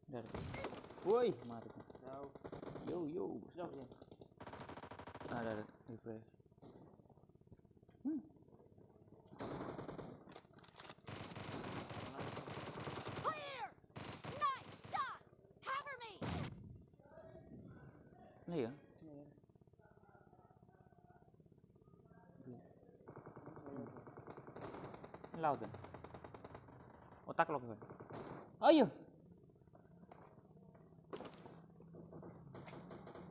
Dari. Woi, mati. Yo. Jauh ya. Ada replay. Clear! Nice shot! Cover me! Nah ya. Laut kan? Otak lo kan? Ayo.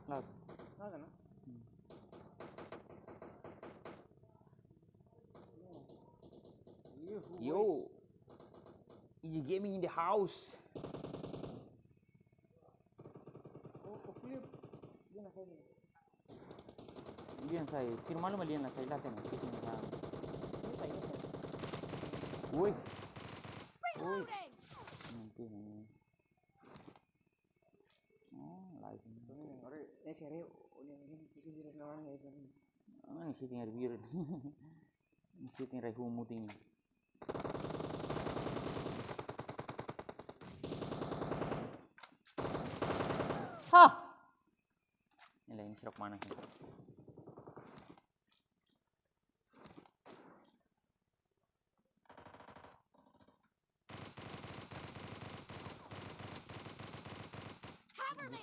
Laut. Laut kan? Yo. Easy gaming in the house. Oh, clear. Dia nak saya. Lian saya. Firman lu malian saya latih nih. Ini saya. Woi. Reloading! Nanti ini. Oh, live ini. Orang ini serius. Ini sih dia sekarang ya itu. Ini sih tinggal biru. Ini sih tinggal humut ini. Hah. Ini serok mana sih? Cover me!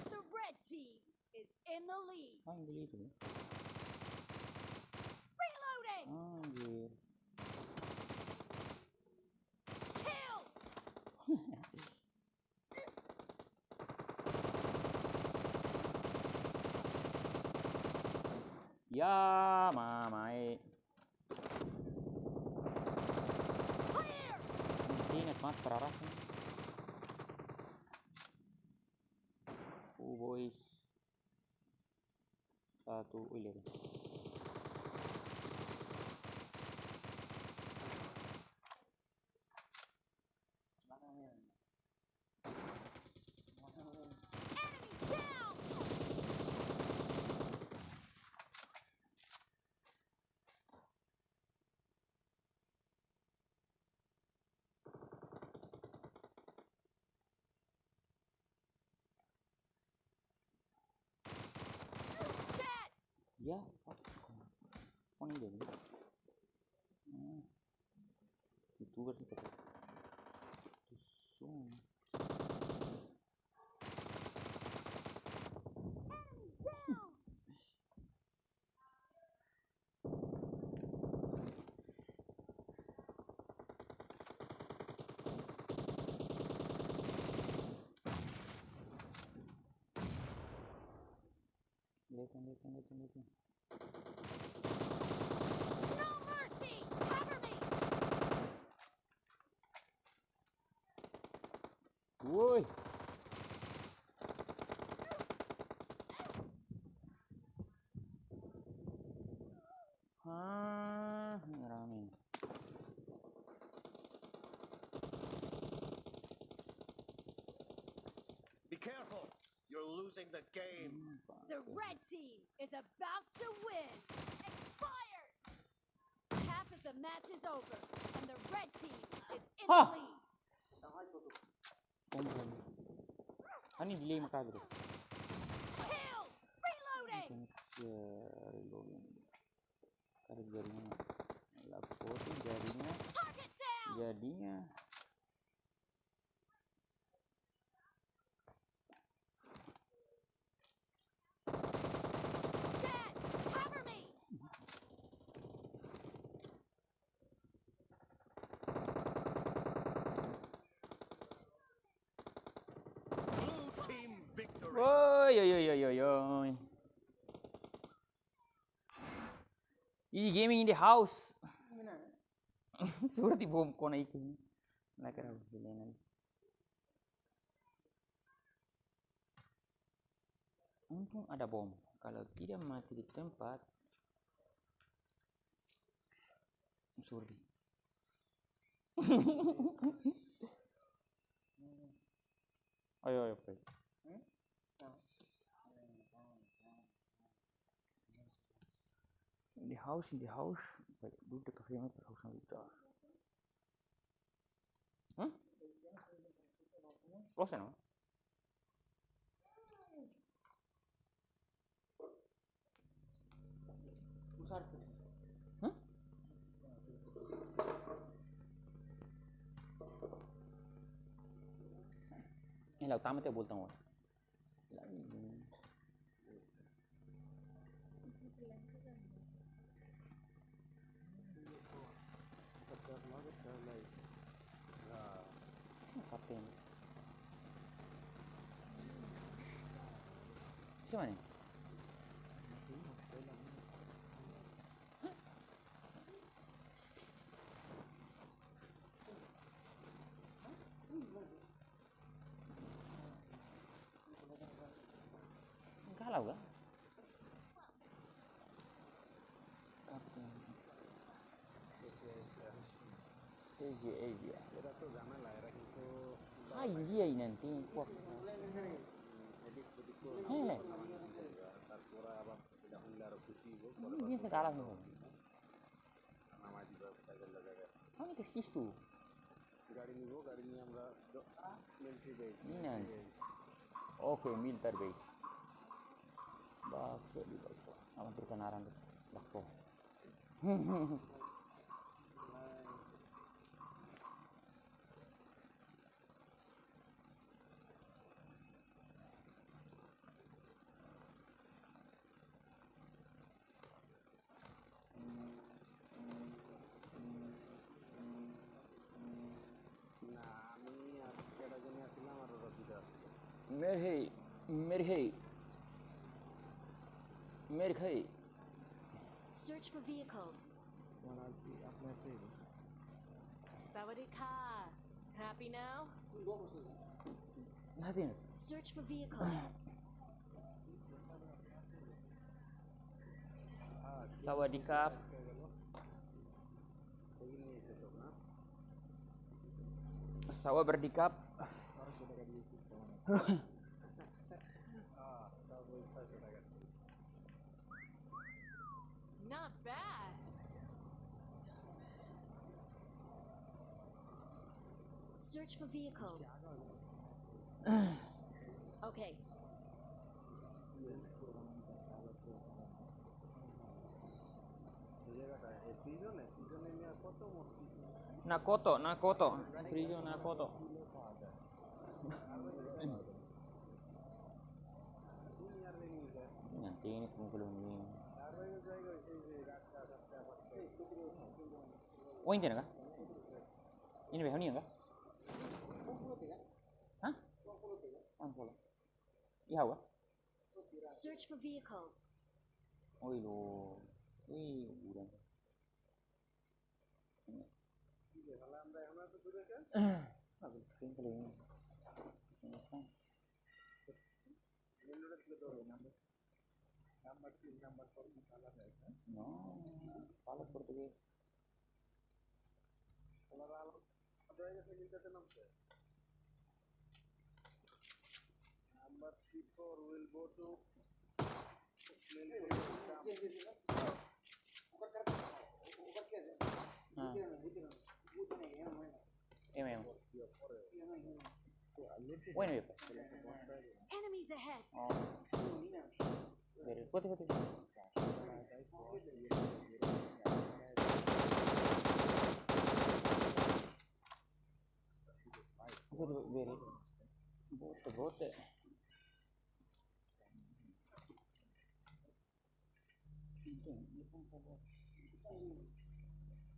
The red team is in the lead. Beli itu. Reloading! Anjir. Kill! Ya, mamai. Clear! Ini mas perarah. Boys. Satu ulir. Enemy down! Dead! Ya, fuck. Oh ini dia. Itu kan kita. Tusung. Enemy down! Lihat. No mercy! Cover me! Woi. Hah, rame. Be careful. You're losing the game. The red team is about to win! Expired! Half of the match is over, and the red team is in the Huh. lead. Ini delay maka bro. Kill! Reloading! Reloading. Karena jadinya lapor jadinya Target down! jadinya Dead! Cover me! Blue team victory. woi yo. Easy gaming in the house. Surat ibom ko na ikut. Nakara bilangan. Untung ada bom. Kalau tidak mati di tempat. Surdi. Ayo, play. In the house. Baik, duduk ke kamera per house kita. Close no? Usar. La utama te बोलता हूँ Kapten. Siapa nih? Galau kan? Kapten. Asia. Era tuh ঝামেলা এরা কিন্তু Hai dia nanti kok. Hele. তারপর আবার এটা হইলে আরো খুশি হইব Dia sekarang nih. নামাই দিবা সাইকেল লাগায় Kamu ke situ. গাড়ি নিব গাড়ি নিয়ে আমরা military base Ini. Oke, militer base. Bakso di bakso. Sama perkenaran tuh. Bakso. না আমি আজকে একটা জন্য আসছিলাম আর রবিদা আসছিল Merhei. Search for vehicles. আপনার Sawadika. Happy now? Latin. Search for vehicles. Sawadikap. Sawa berdikap. Not bad. Search for vehicles. Okay. Nakoto. Frijo Nakoto. Nanti ini belum ini. Oh ini kah? Ini behoni enggak? Hah? 1 Iya kah? Search for vehicles. Oh ilo. Udah. No, salah Portugués. Number 34 will go to Bueno, Enemies ahead. Putih. Bote.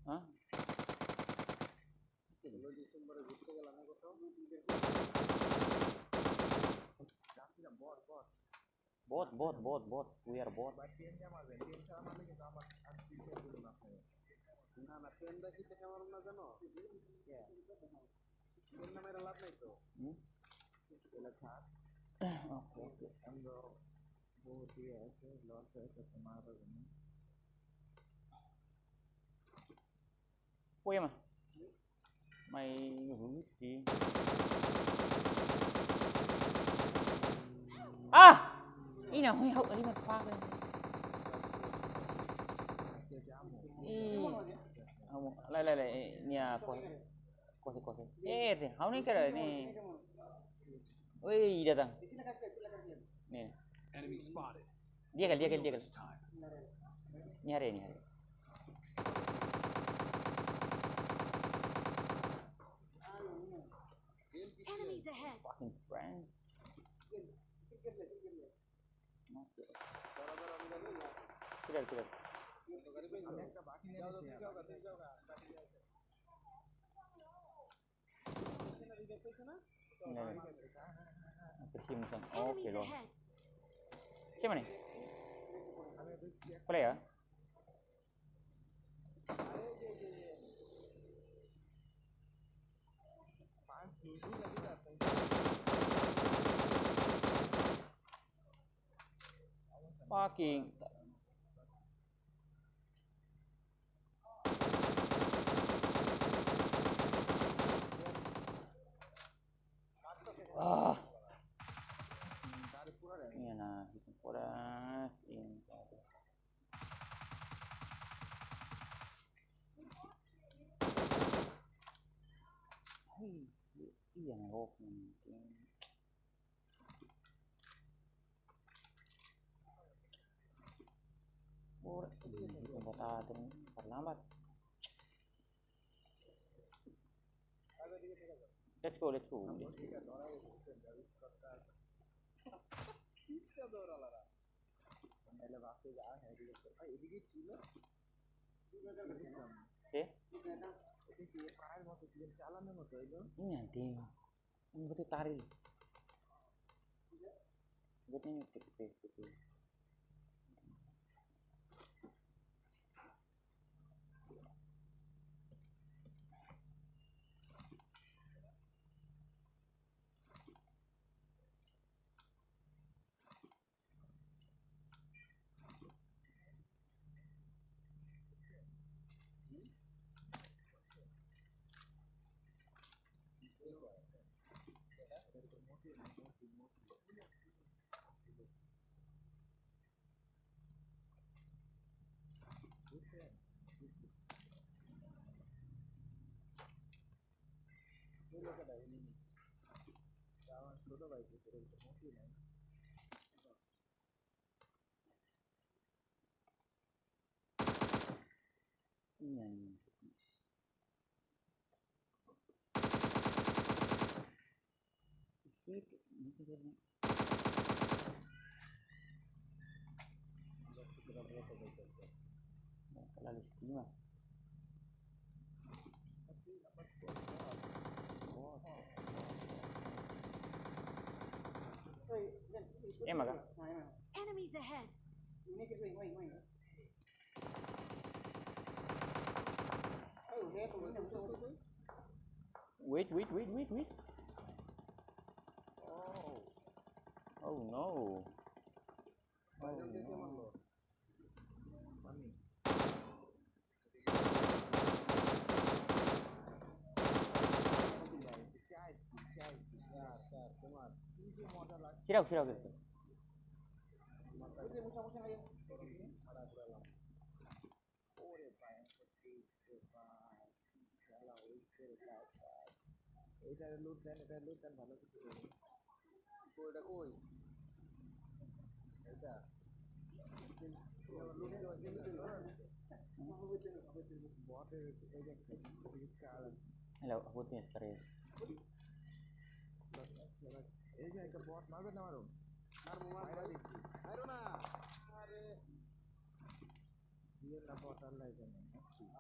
Hah? ডিসেম্বরে ঘুরতে গেলাম না কোথাও Bot. We are bot. না ট্রেনটা কি থেকে মারুন না জানো ট্রেন না মেরে লাভ নাই তো Okay. আমরা বহুত ইয়ে আছে লস আছে তোমার Ui mà. Mày hứng gì? Ý nào hơi hậu đi mặt pha lên. Không, lại nhà của Kose. How nih cara ini? Wih, datang. Nih. Enemy spotted. Dia kali. This time. Ini hari. Enemies ahead. Fucking friends. Tidak. Bersimpan. Oke Enemies loh. ahead. Siapa nih? Play ya? Fucking. Ah. Ini nah, temporas ini. Iya nih, mungkin. Terlambat. Let's go. Okay. Ini nanti. Ini betul tarik. Betul ini betul. Ini yang lalu stima. Maka. Enemies ahead. Wait. Oh no. Sirau gitu. Hello, aku tuh serius.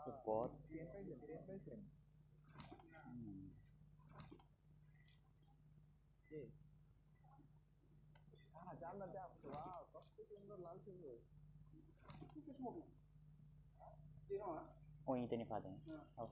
Support. Oh, ini nih Fatih. Oh.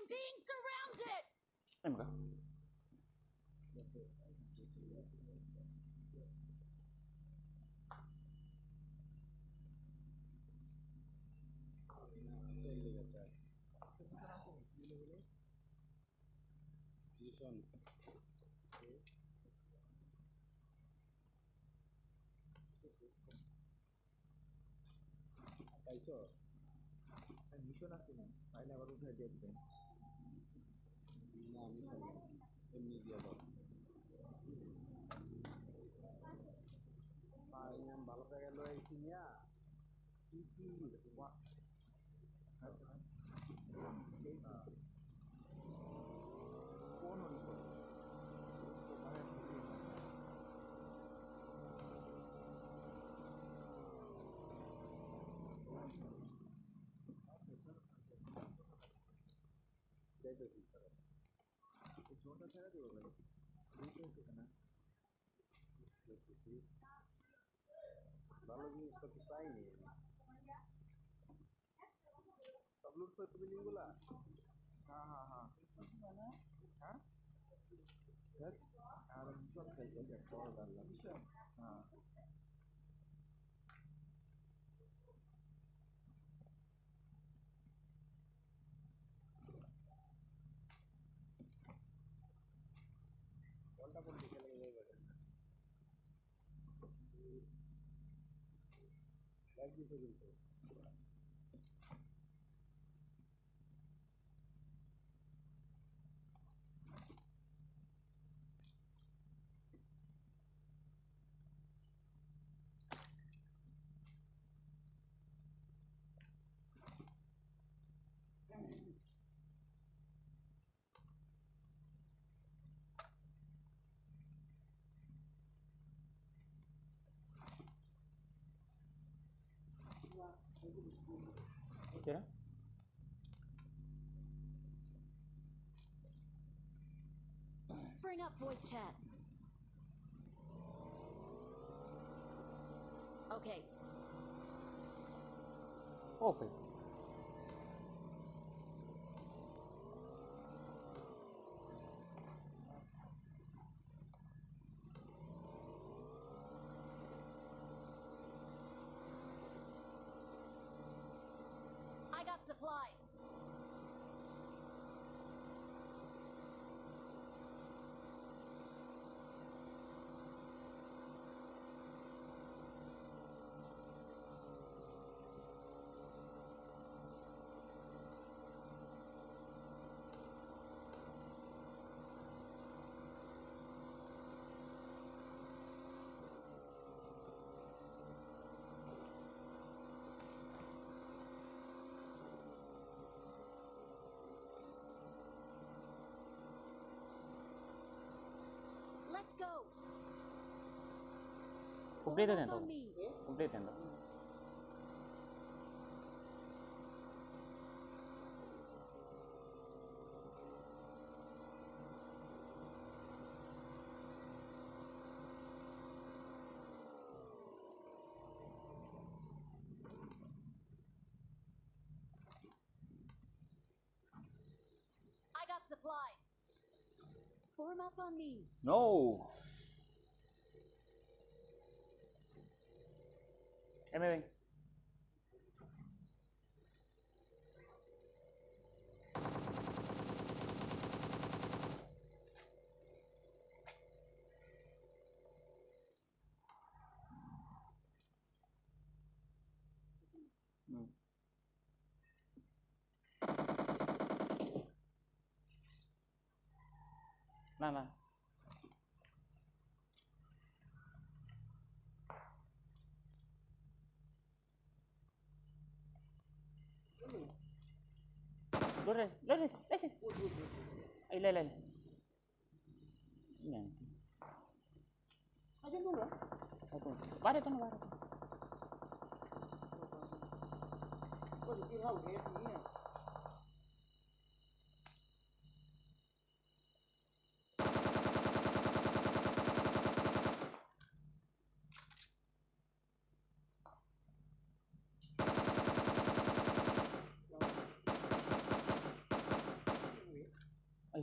I'm being surrounded! Em kah? Mission. পাইছো mission আছে না file আবার উঠে দিয়ে দিবেন না mission এমনি দিয়ে দাও আমি ভালো জায়গায় লয়ে আইছি নিয়া কি কি আছে না কোন রিপোর্ট যাইতেছি জোনটা ছেড়ে দেবো ভাই বুঝতেছি না দেখতেছি ভালো জিনিসপত্র পাইনি সব লুট করতে বিল্ডিং গুলা হ্যাঁ হ্যাঁ হ্যাঁ হ্যাঁ দেখ আর মিশন খেলতে দেখ বড় দাঁড়লা মিশন হ্যাঁ কোনটা কোন দিকে লেগে যাবে লাইক দিতে কিন্তু Kira? Bring up voice chat. Okay. Open. I got supplies. Let's go. Complete Form up dentro. on me. Complete dentro. I got supplies. Form up on me. No. Ven. Nah. Lurus. Ay, lay. Yan. আচ্ছা বলো Opo. Bare to na bare. ওই কি হাল head নিয়ে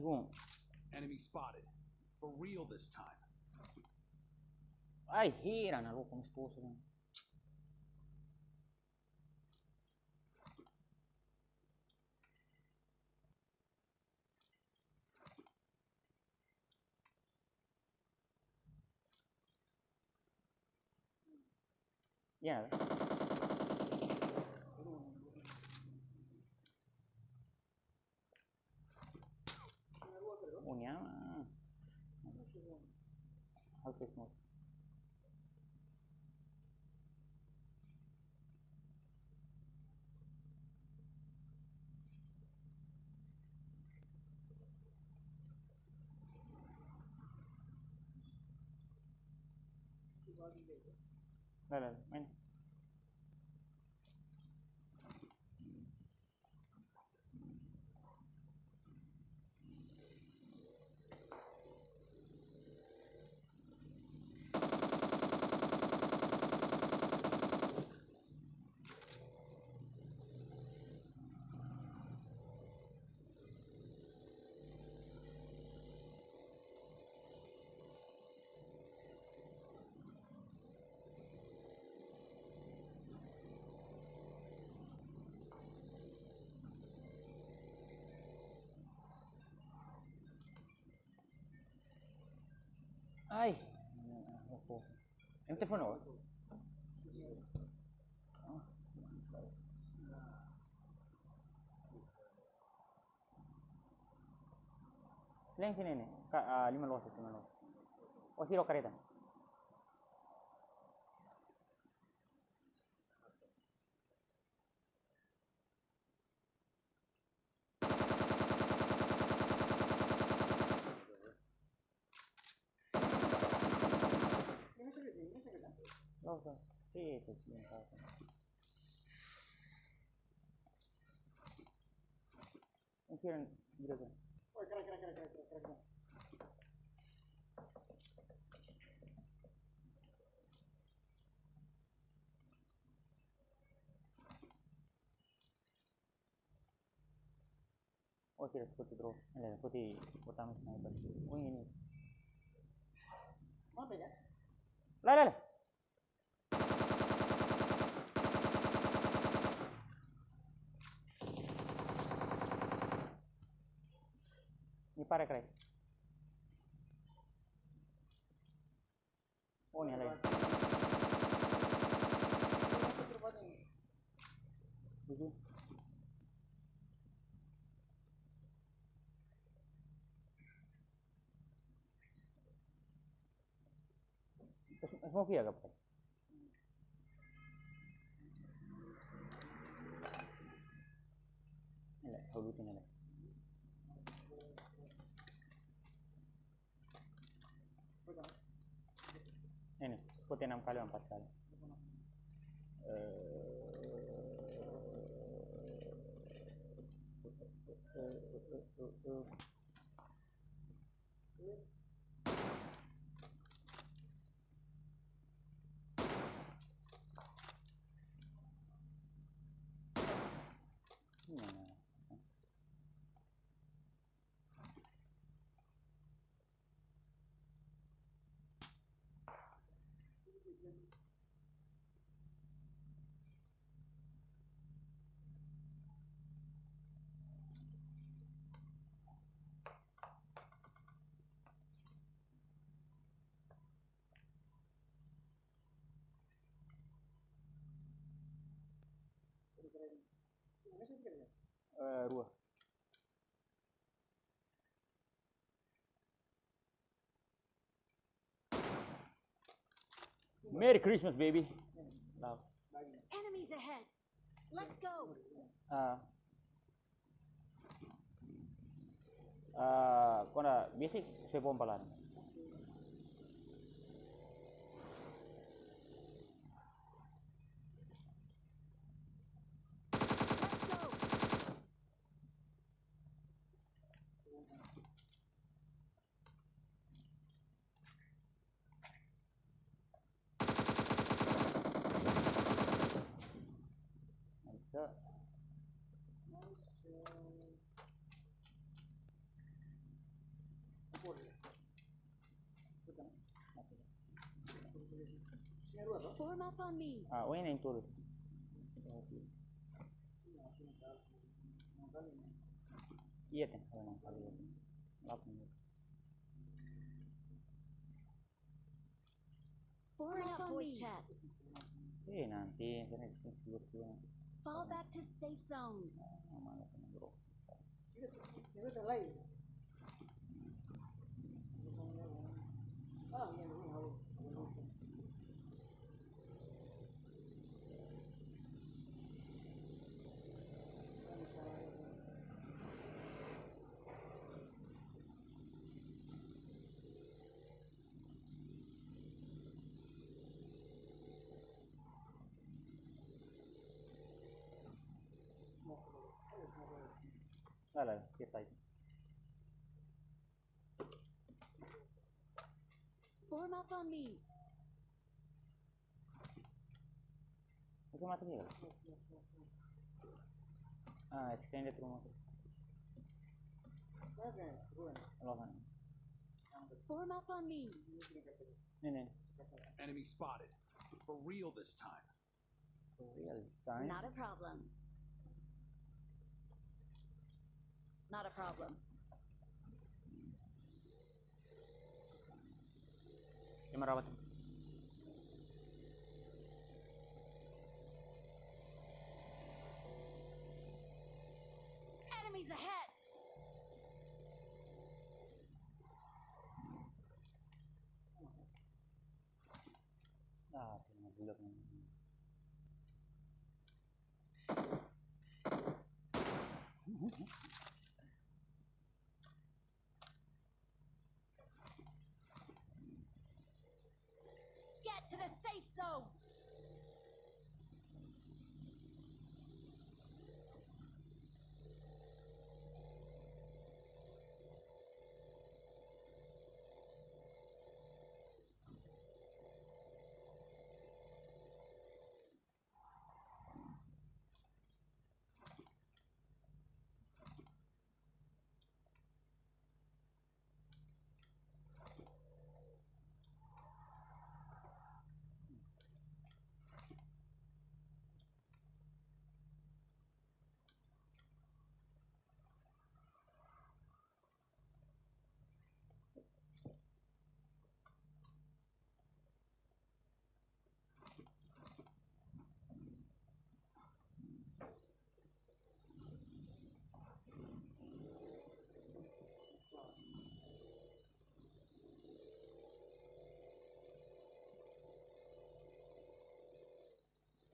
Bingung. Enemy spotted. For real this time. Ai, heran a louco, expulso, né? Ya. Unya. Half smoke. Dale, main. Ai. Em telefonou? Sini sini nih. Kak 5 los. Oh, siro kareta. Los. Sí, itu yang tahu. Hicieron gitu. Oh, kira. Oh, kira putih bro. Putih utama sniper. Oh, ini. Mati ya? Lah. Mi pare crack. Oh, ini lain. Buku. Smoke ya kapal. Ini, halutin ini. Ini, putih 6 kali 4 kali. Dua. Merry Christmas, baby. Love. Enemies ahead. Let's go. Kona basic se pompa lá. Let's go. Form up on me. Win em tudo. Iya kan, kalau kali ini. Form up voice chat. Nanti saya disebut dia. Fall back to safe zone. Mana bro? Lah, kita itu. Form up on me. Itu mati dia. Extended rumah. Form up on me. Nih. Enemy spotted. For real this time. For real this time. Not a problem. Not a problem. Merawat. Enemies ahead. Tinggal bulak nih. Get to the safe zone.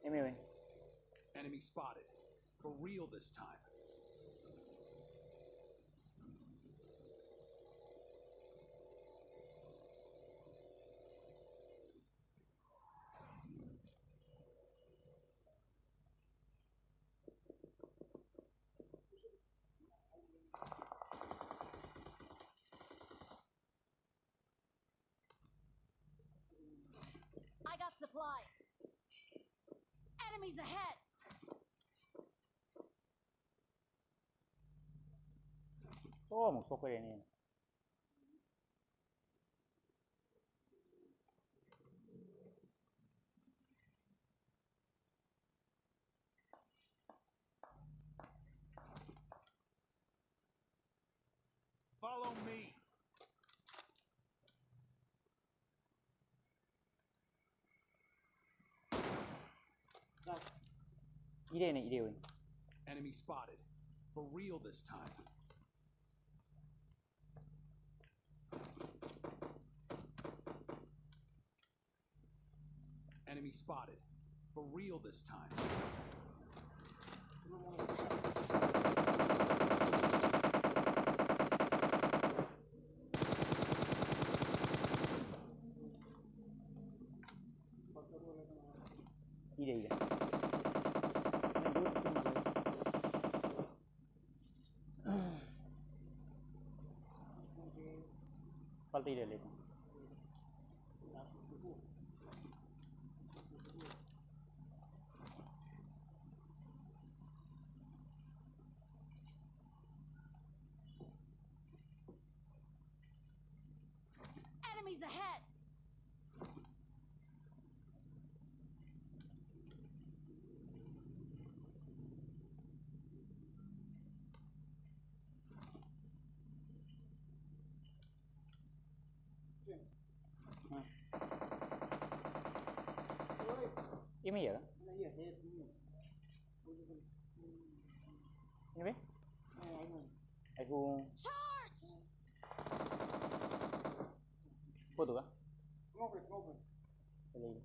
Anyway. Enemy spotted. For real this time. I got supplies. Enemies ahead. Một số cái này. Follow me. Ide. Enemy spotted. For real this time. Enemy spotted. For real this time. Ide. Falta ide lagi. Enemies ahead. Ini ya? Iya, head ini. Ini be? Ini. Aku Charge! foto kah? Ngobrol. Boleh.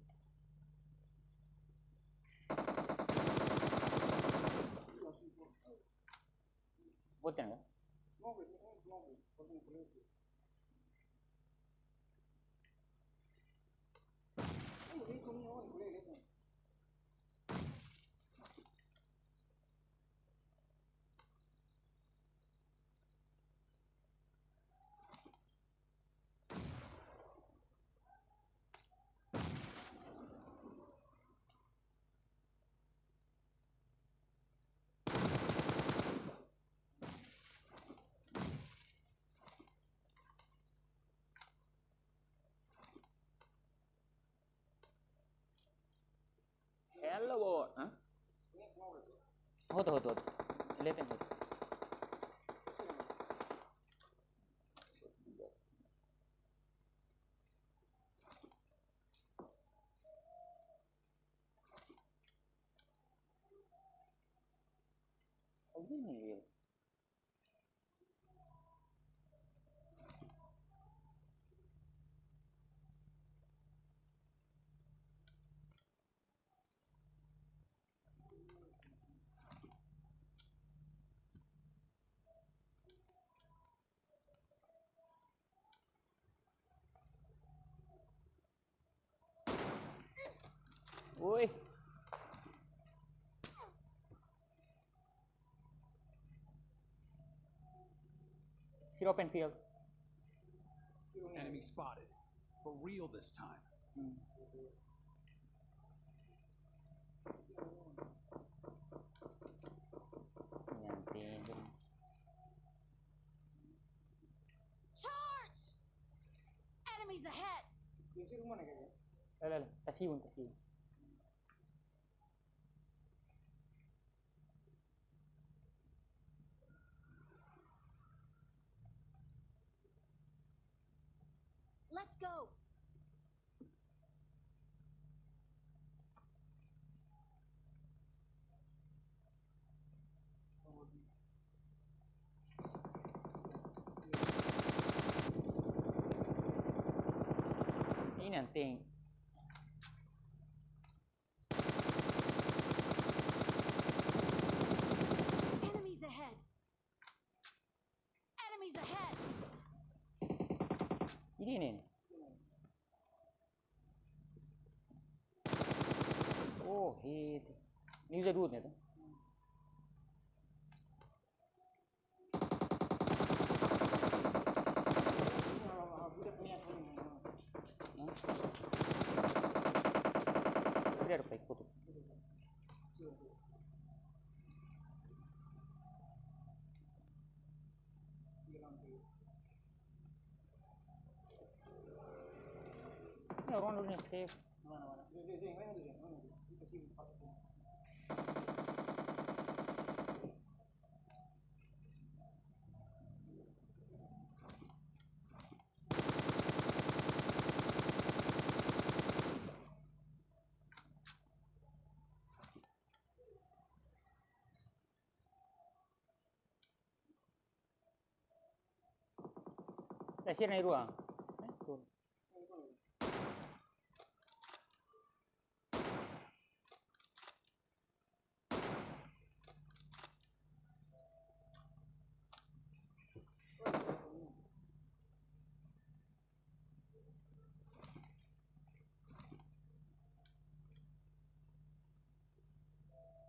Foto kan? Ngobrol. Boleh. Ini kami orang boleh lihat. Hello bot. Hah? Foto. Lihat foto. Oh gini. Woi. Hit open field. Enemy spotted. For real this time. Nanti. Charge! Enemies ahead! Kunci rumah nak kaya. Lah. Tasihun. Let's go! Ini nanti. Enemies ahead! Enemies ahead! Ini nih. Oh, hit. Ini bisa dua nih tuh. Budak ni apa ni? Tidak ada baik foto. Ini orang dulu nih save. Mana? Mana tu? Kita sini pakai tu. Share naik ruang. Tuh.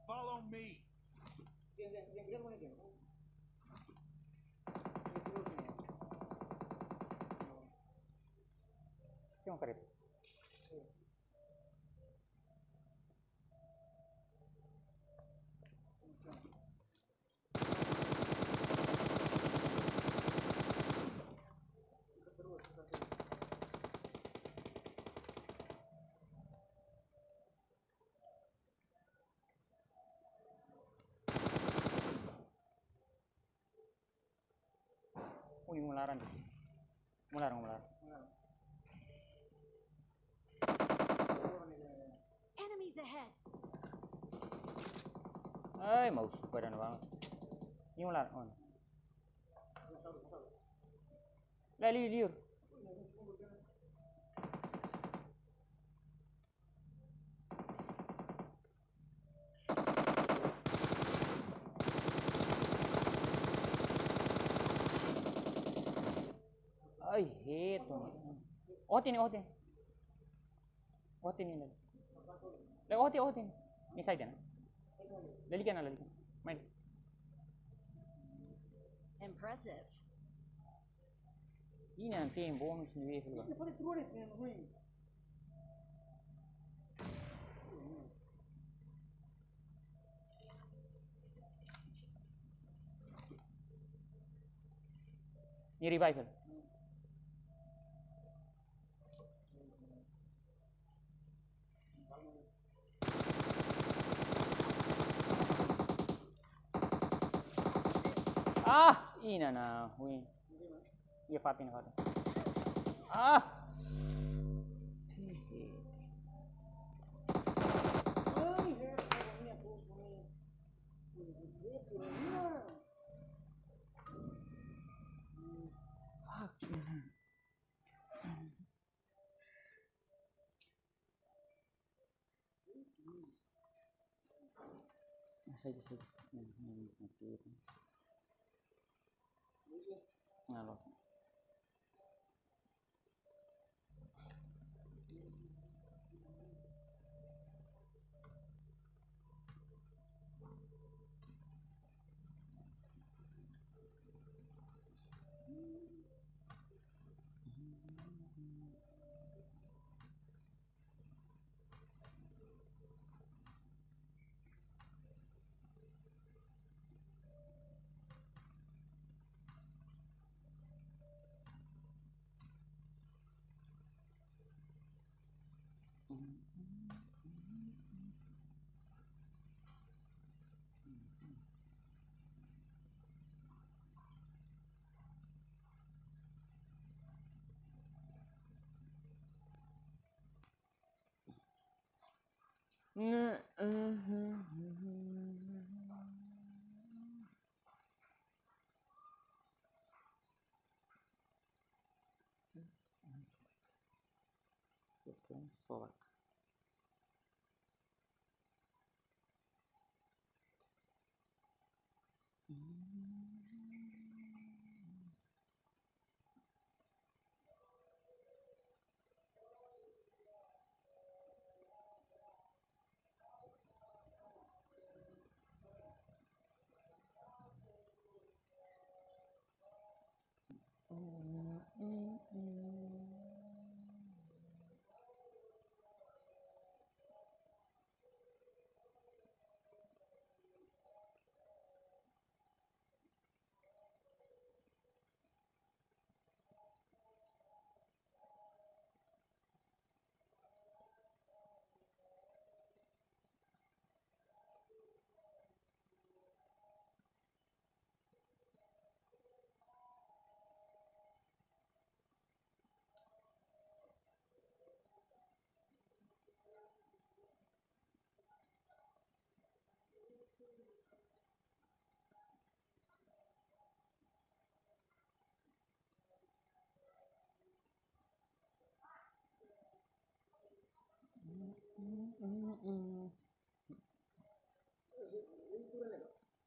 Follow me. Yang dia mana dia? Cuma karet. Oh, ini mularan. Mular. Enemies ahead! ahead. Mau badan banget. Ini ular. Oh. Lah liur. I hate one. Otin. Otin ini. Lah otin. Ini side na. Lalikan. Main. Impressive. Ini nanti yang bonus ni vehicle ba. Ni revival. Ina na, hui. Iya Fatin. Saja. Nalo. Solak.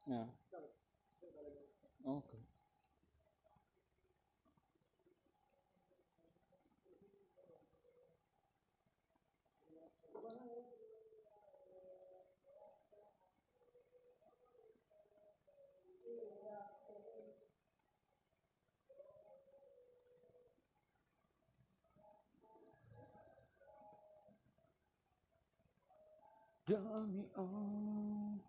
Ya. Oke. Dami Allah.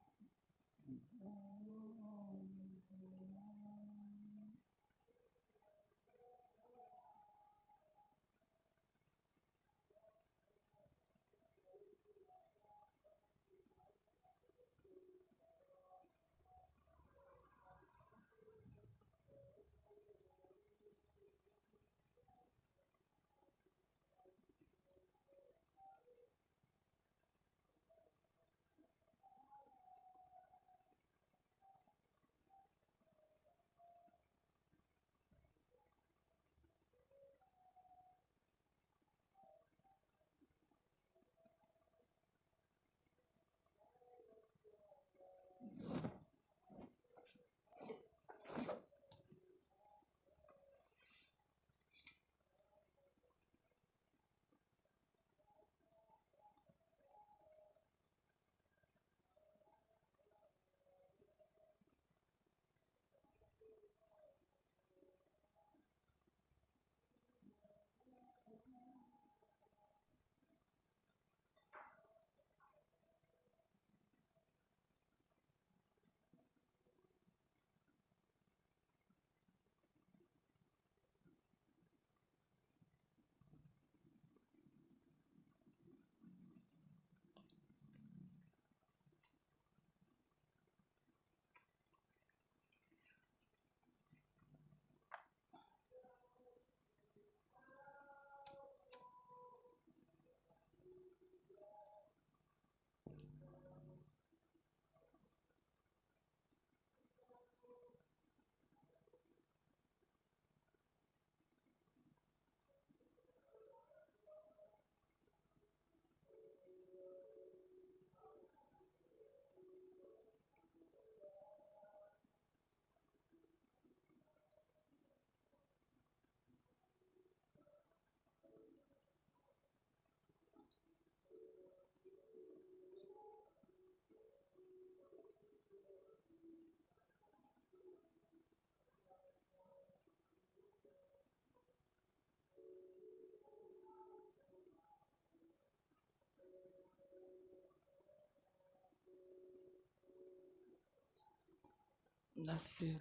Nasir.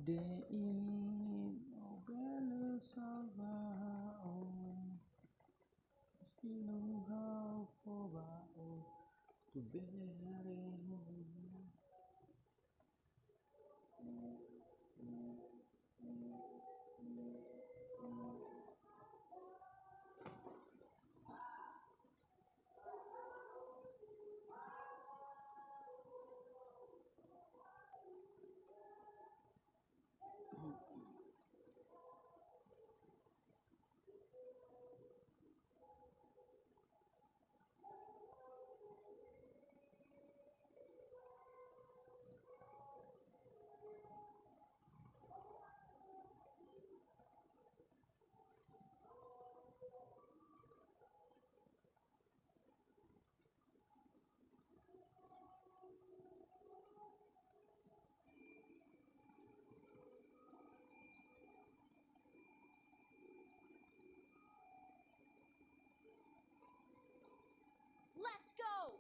De ini belle salvao, still how for to bear. Let's go!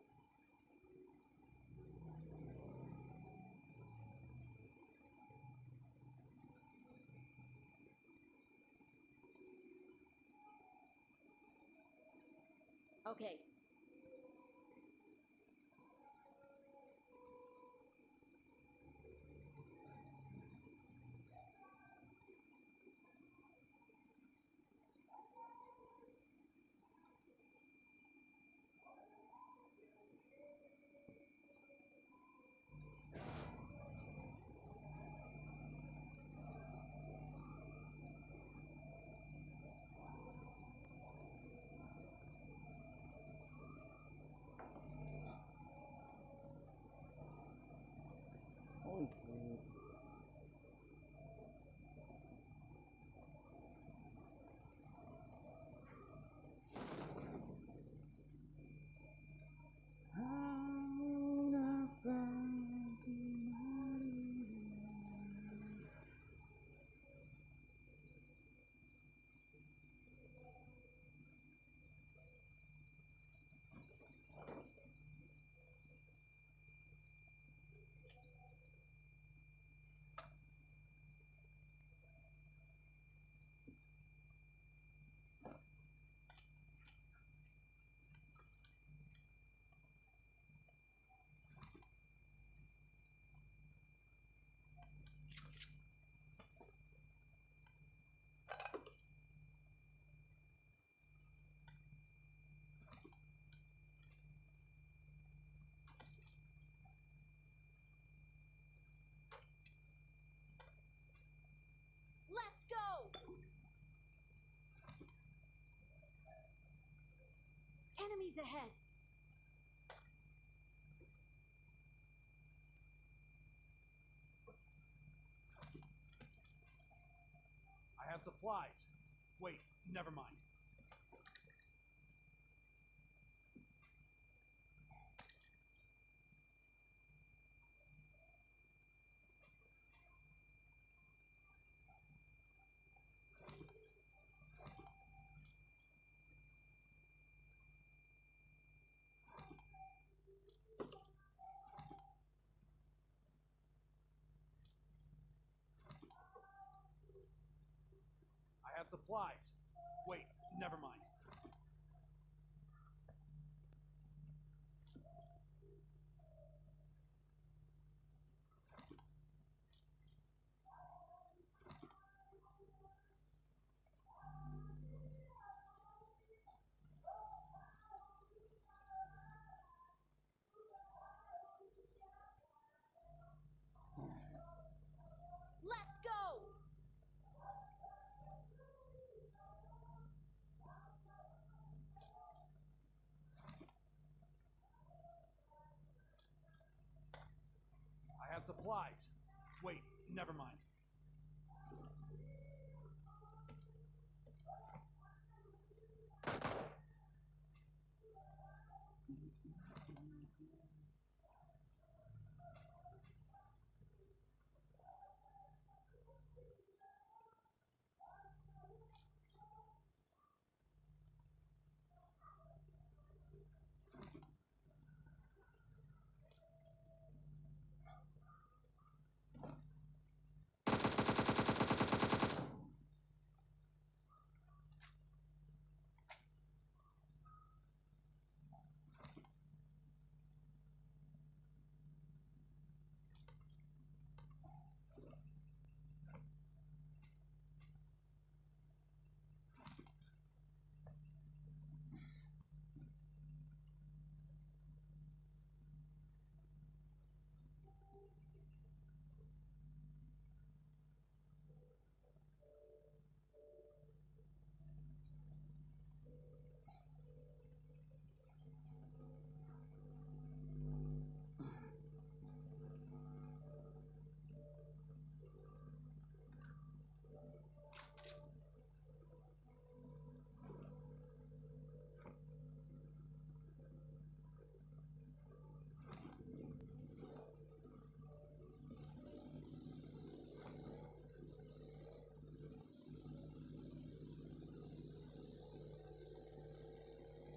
Okay. Let's go! Enemies ahead! I have supplies. Wait, never mind. I have supplies. Wait, never mind. supplies. Wait, never mind.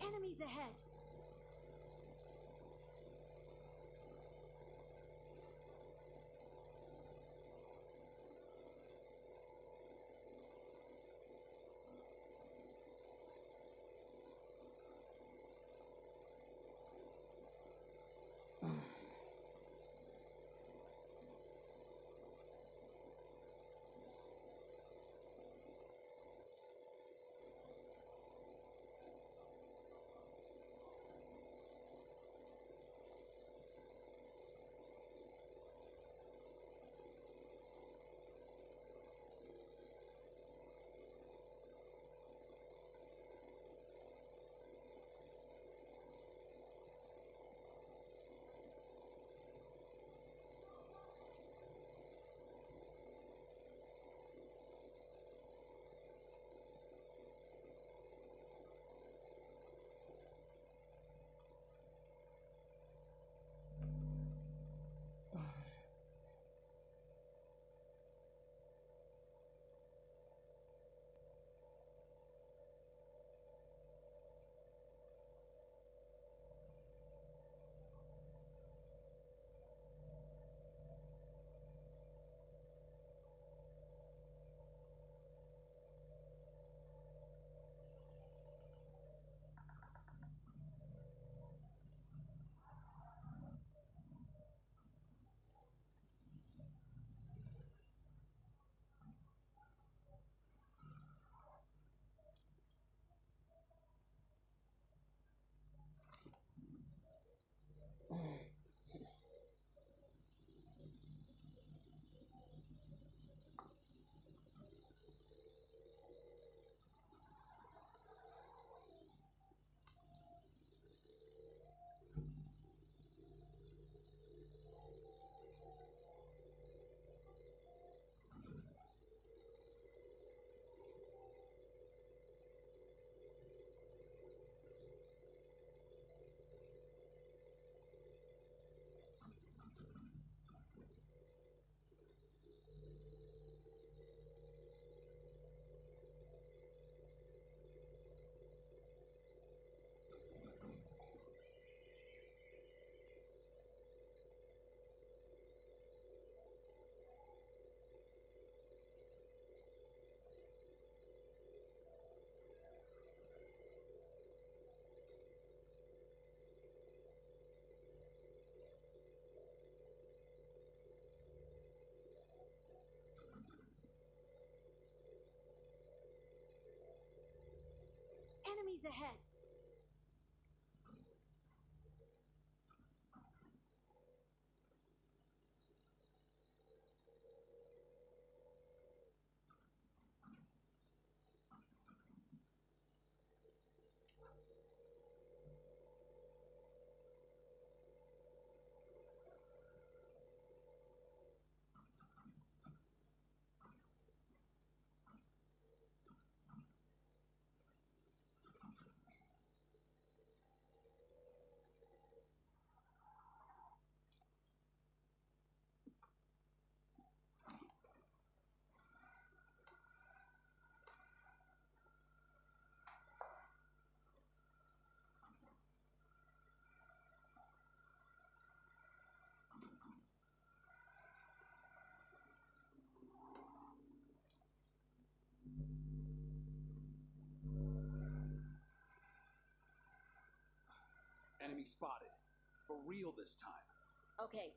Enemies ahead! Enemies ahead! Enemy spotted. For real this time. Okay.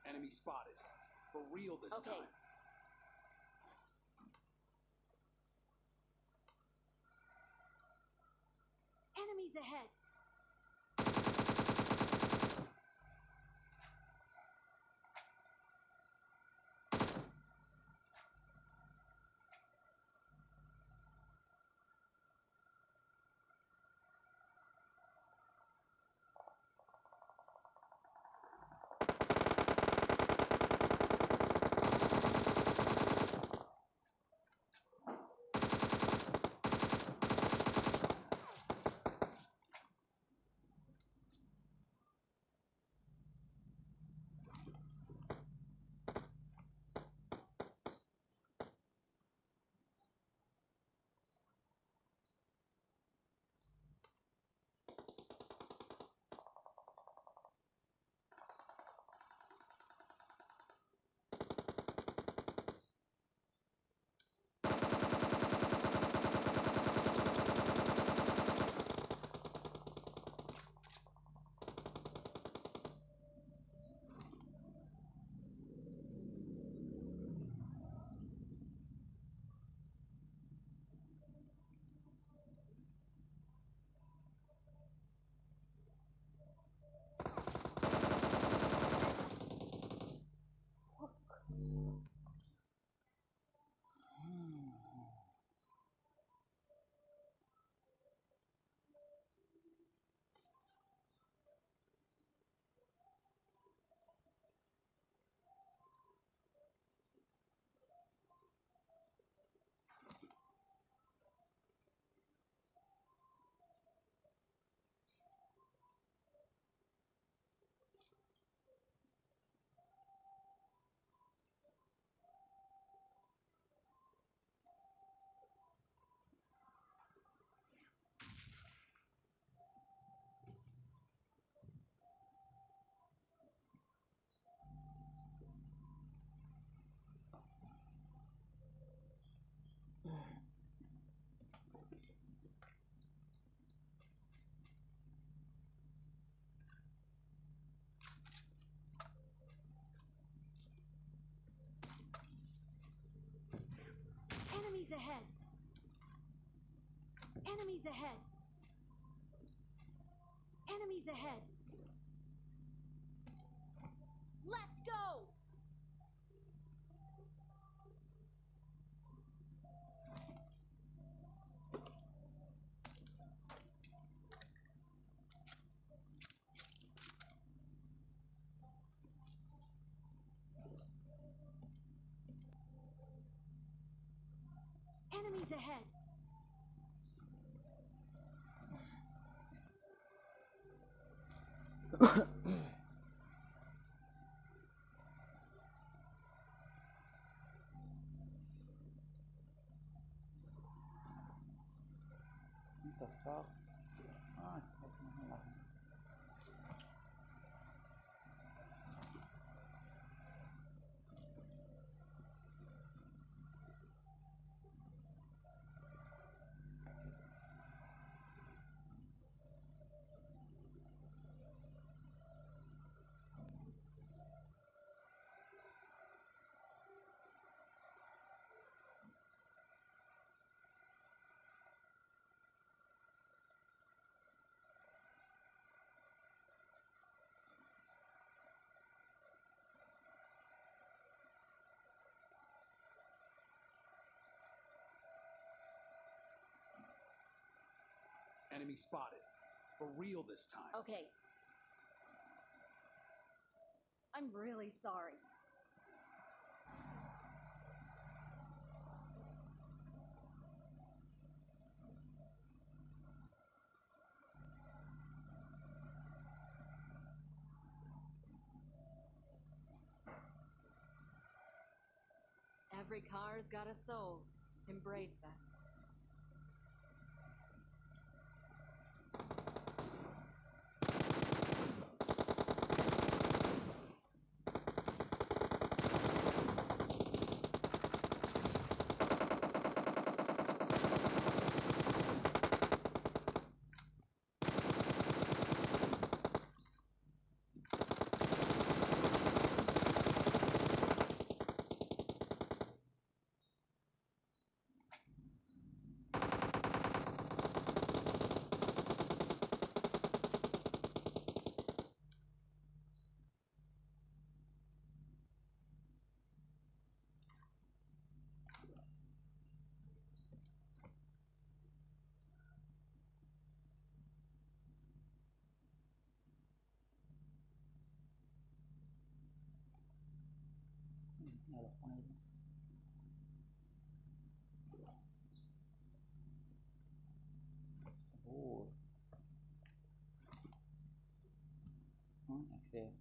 Enemy spotted. For real this Okay. time. Enemies ahead. Enemies ahead. Enemies ahead. Enemies ahead. Let's go! Enemies ahead. What the fuck? Ah, Enemy spotted. For real this time. Okay. I'm really sorry. Every car's got a soul. Embrace that. Này là con này. Oh. Okay.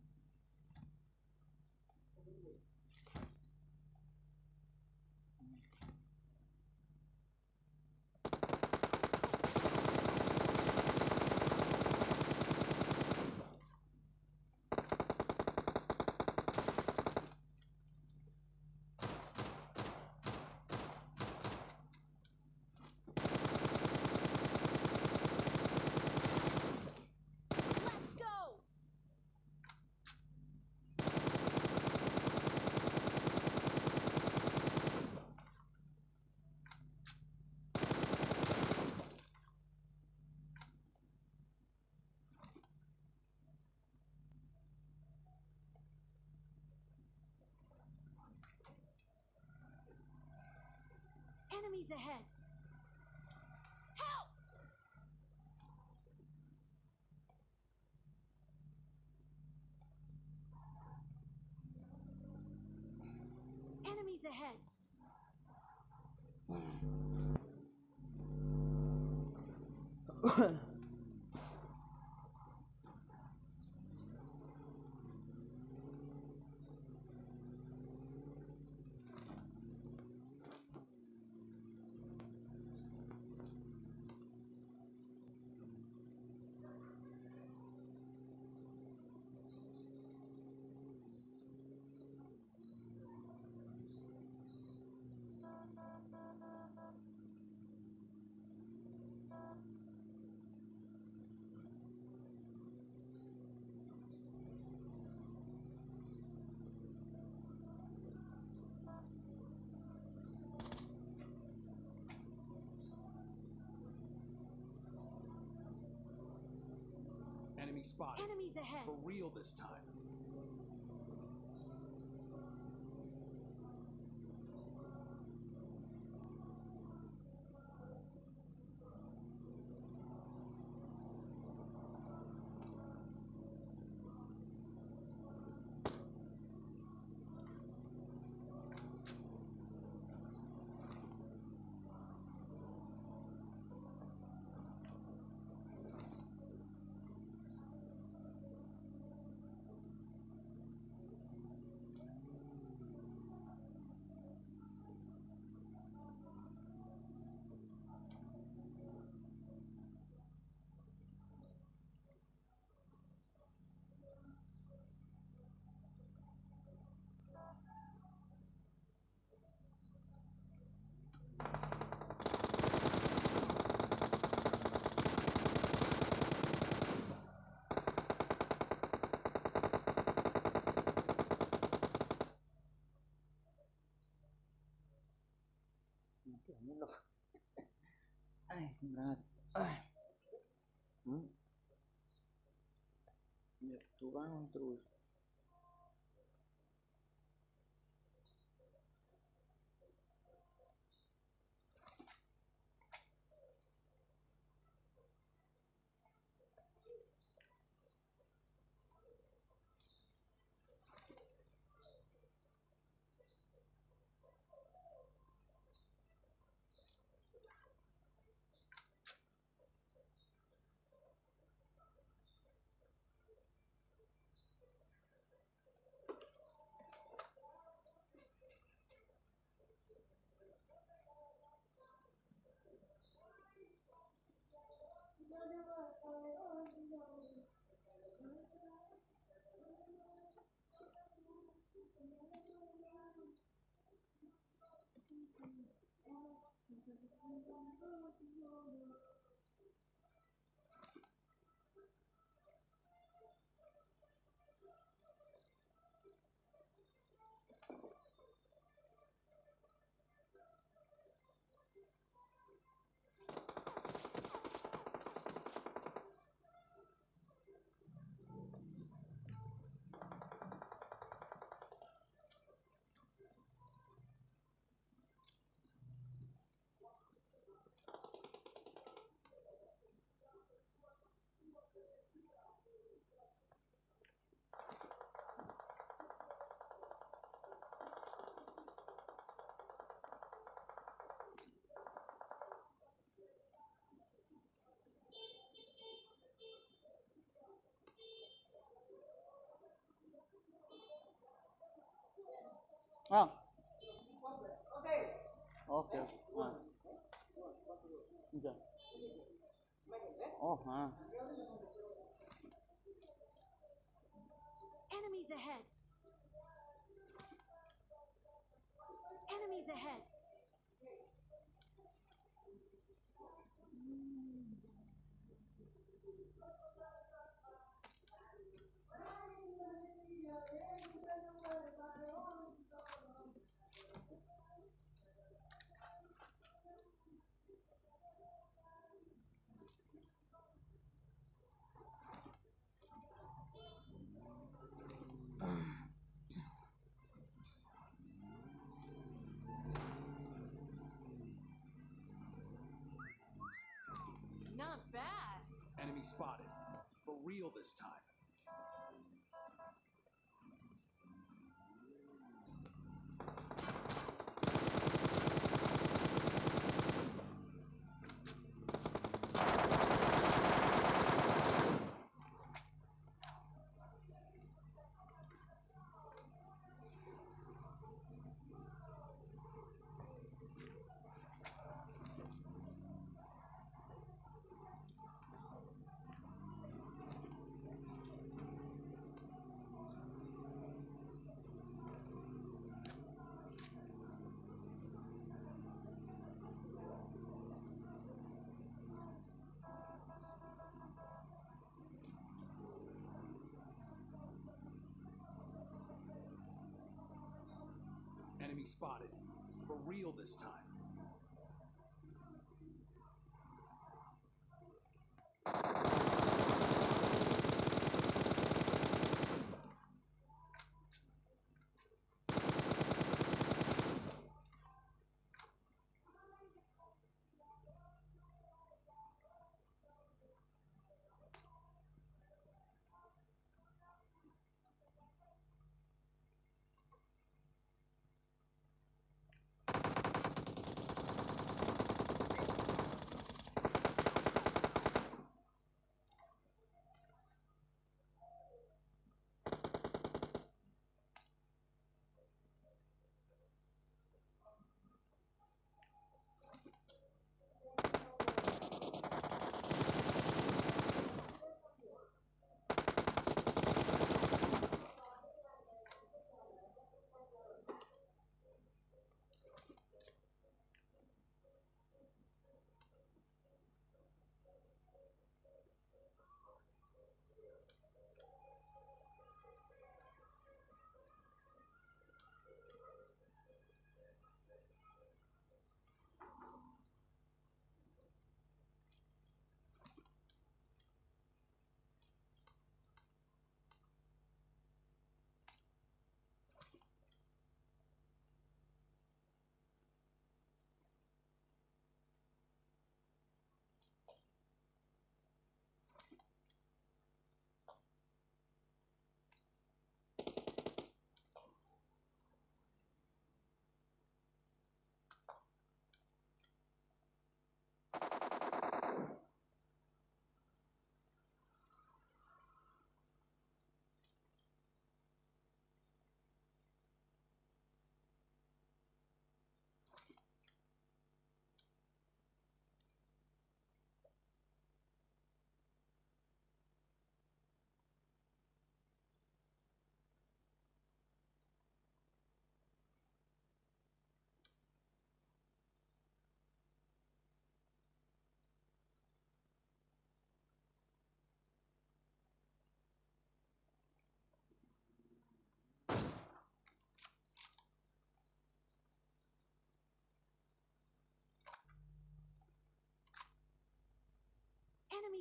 Let's go! Enemies ahead! Help! Enemies ahead! Enemy spotted. Enemies ahead! For real this time. Kiểu như là ai xem ra ai tu bangun terus. Ah. Oke. Ah. Udah. Oh, ah. Enemies ahead. Enemies ahead. Not bad. Enemy spotted. For real this time. Enemy spotted. For real this time.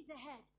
Enemies ahead.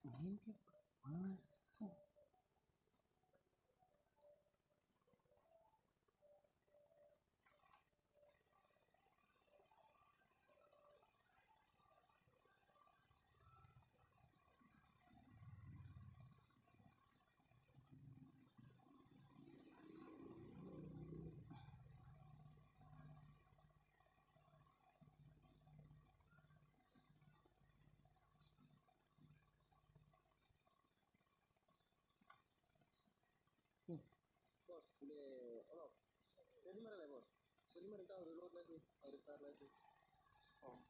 Ini masuk. Bos, boleh. Oh, dari mana lah bos? Dari mana tahu reload lagi, restart lagi. Oh,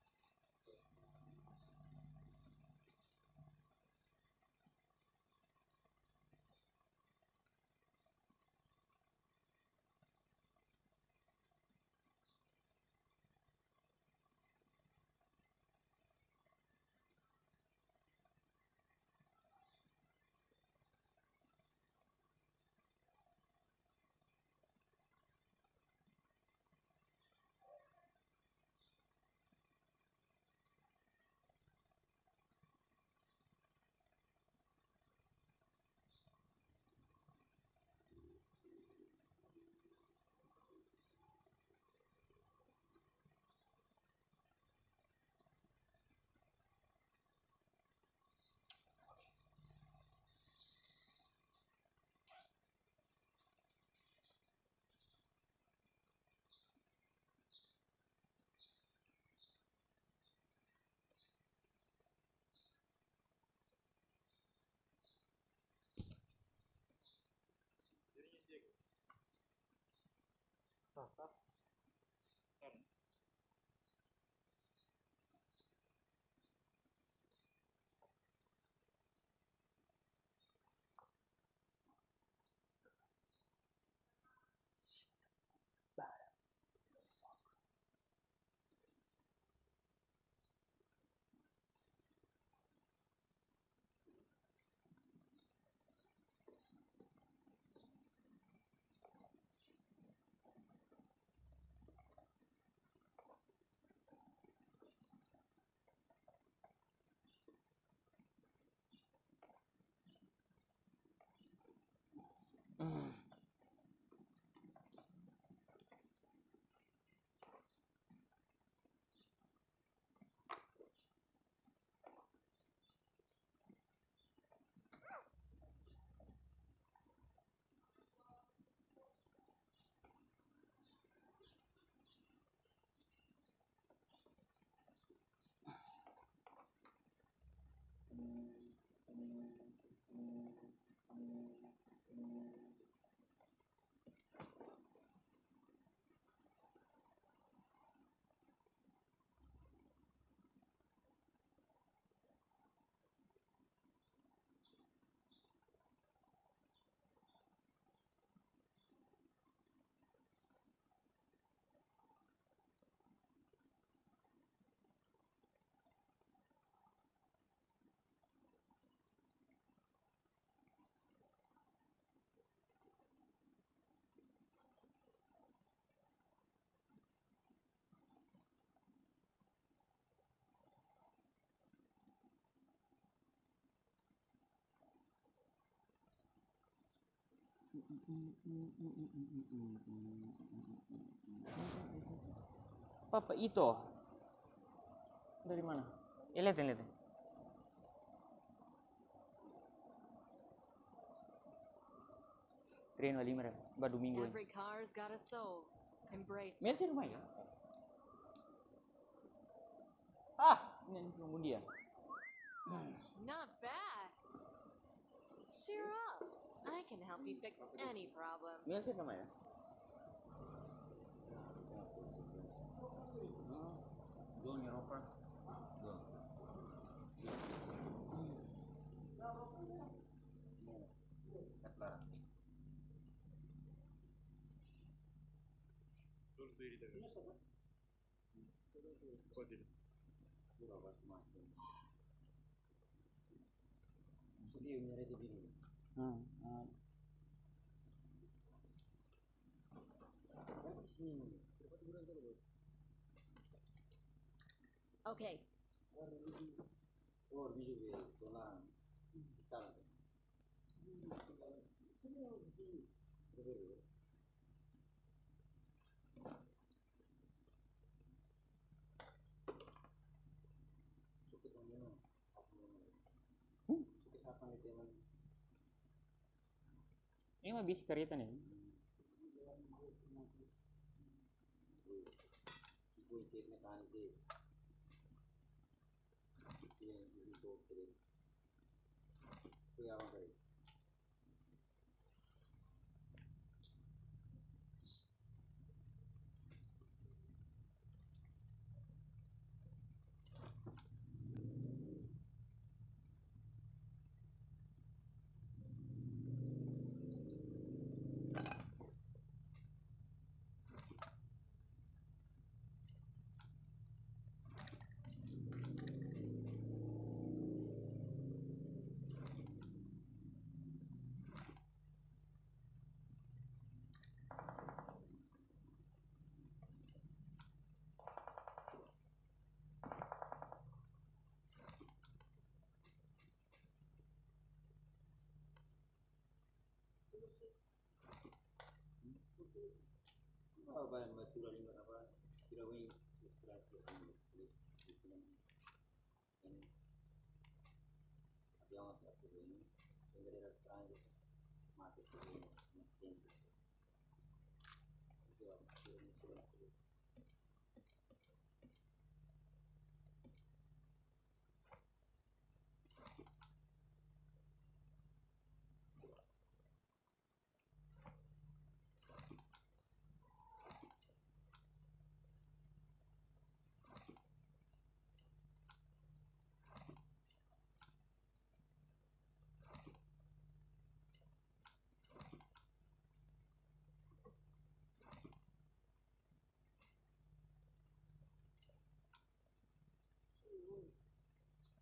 Papa itu dari mana? Ya lihatin, lihatin. Train wali mereka baru minggu ini. Every car's got a soul. Embrace it. Biasa rumah ya. Ah, ini kemudian. Not bad. Cheer up. I can help you fix any problem. Biasa rumah ya. John Europa. John. Okay, Ini mah bis kereta nih.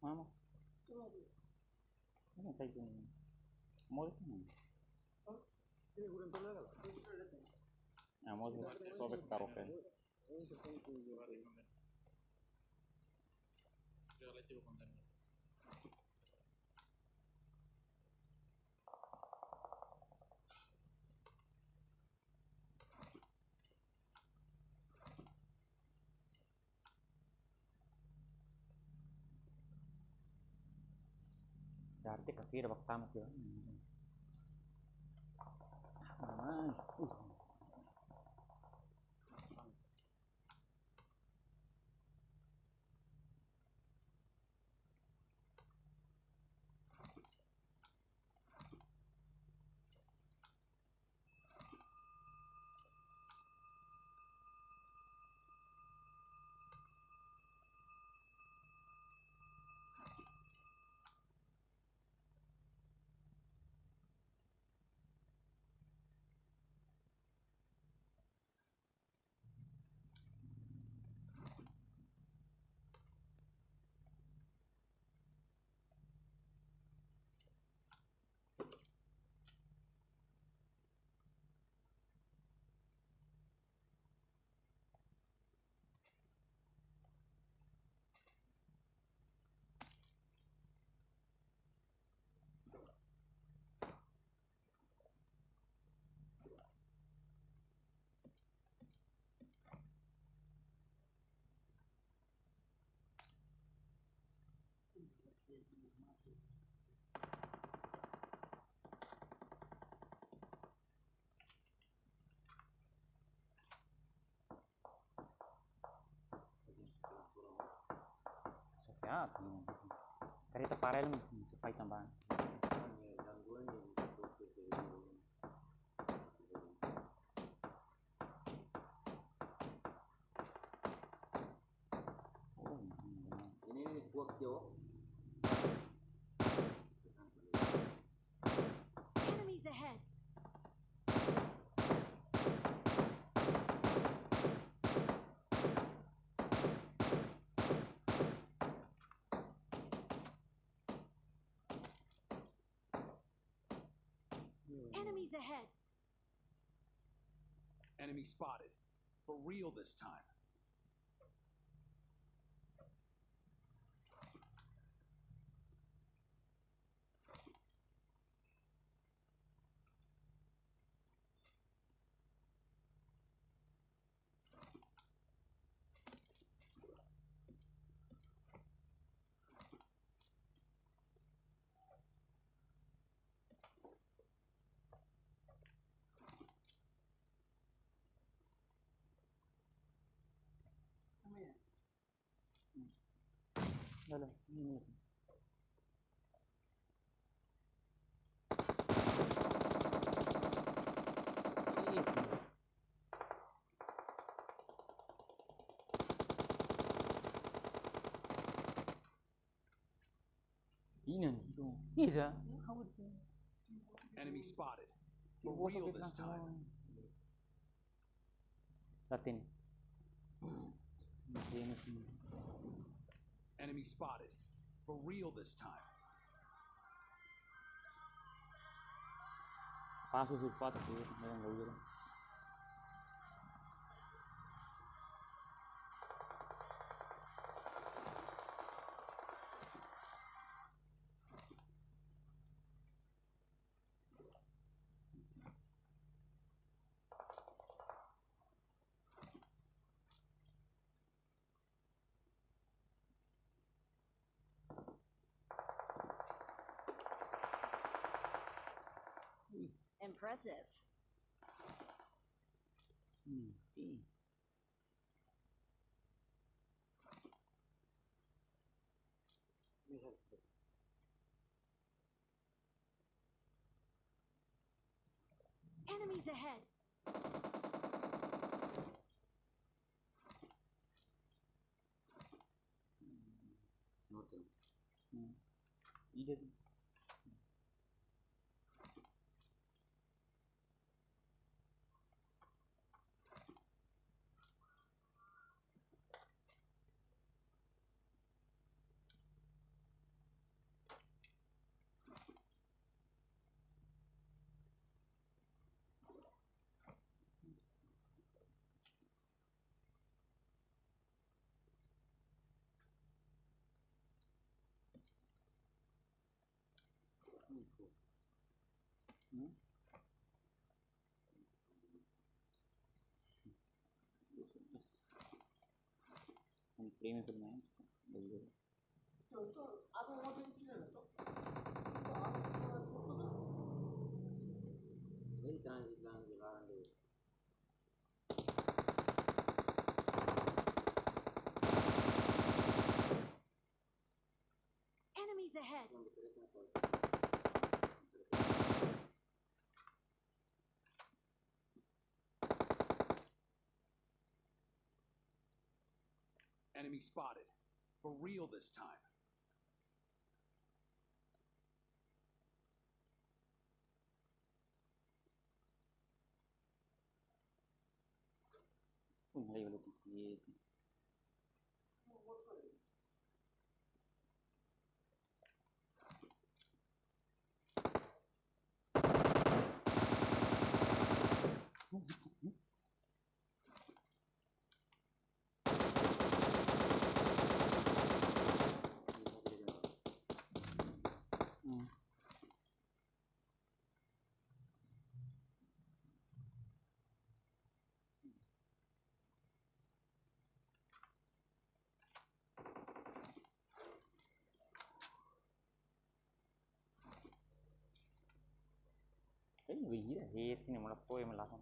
Mama. Ini saya gini. Mau itu? Ya mau sobek karaoke. Berarti kaki udah pertama sih. Mas, So kaya, karita para lang sa fight tambahan. Gangguan yang fokus dari ini kuat yo. Enemies ahead. Enemies ahead. Enemy spotted. For real this time. Lalo, ini. Inan itu. Iya. Enemy spotted. For real this time. Latin. Enemy spotted. For real this time. Paso sulfato sih, yang nggak gitu. Impressive. Enemies ahead. Nothing. Iya. Un premio per me. Very transit lang jalan deh. Enemies ahead. Enemy spotted. For real this time. Mulai ulit dikit. Vira, hate ini malah poe melawan.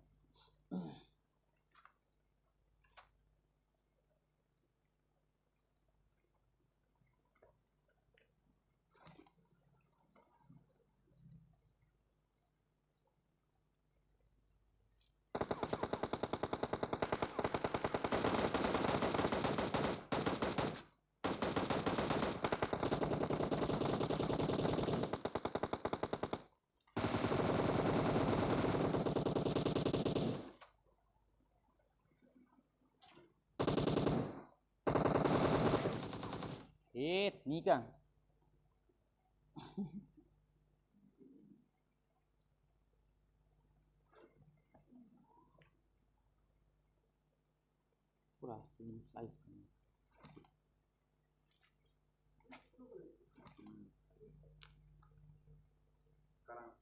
Hate nikah. Kurang size. Sekarang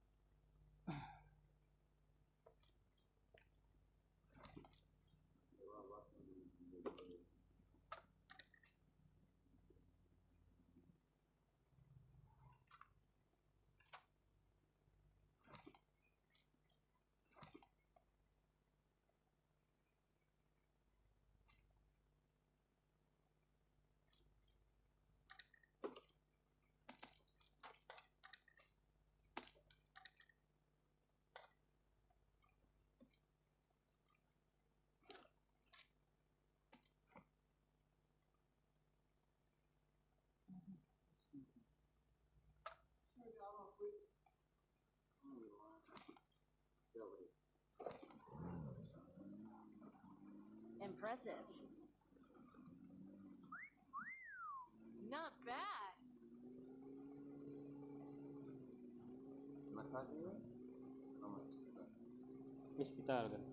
Impressive. Not bad. masalahnya nomor Hospital kan.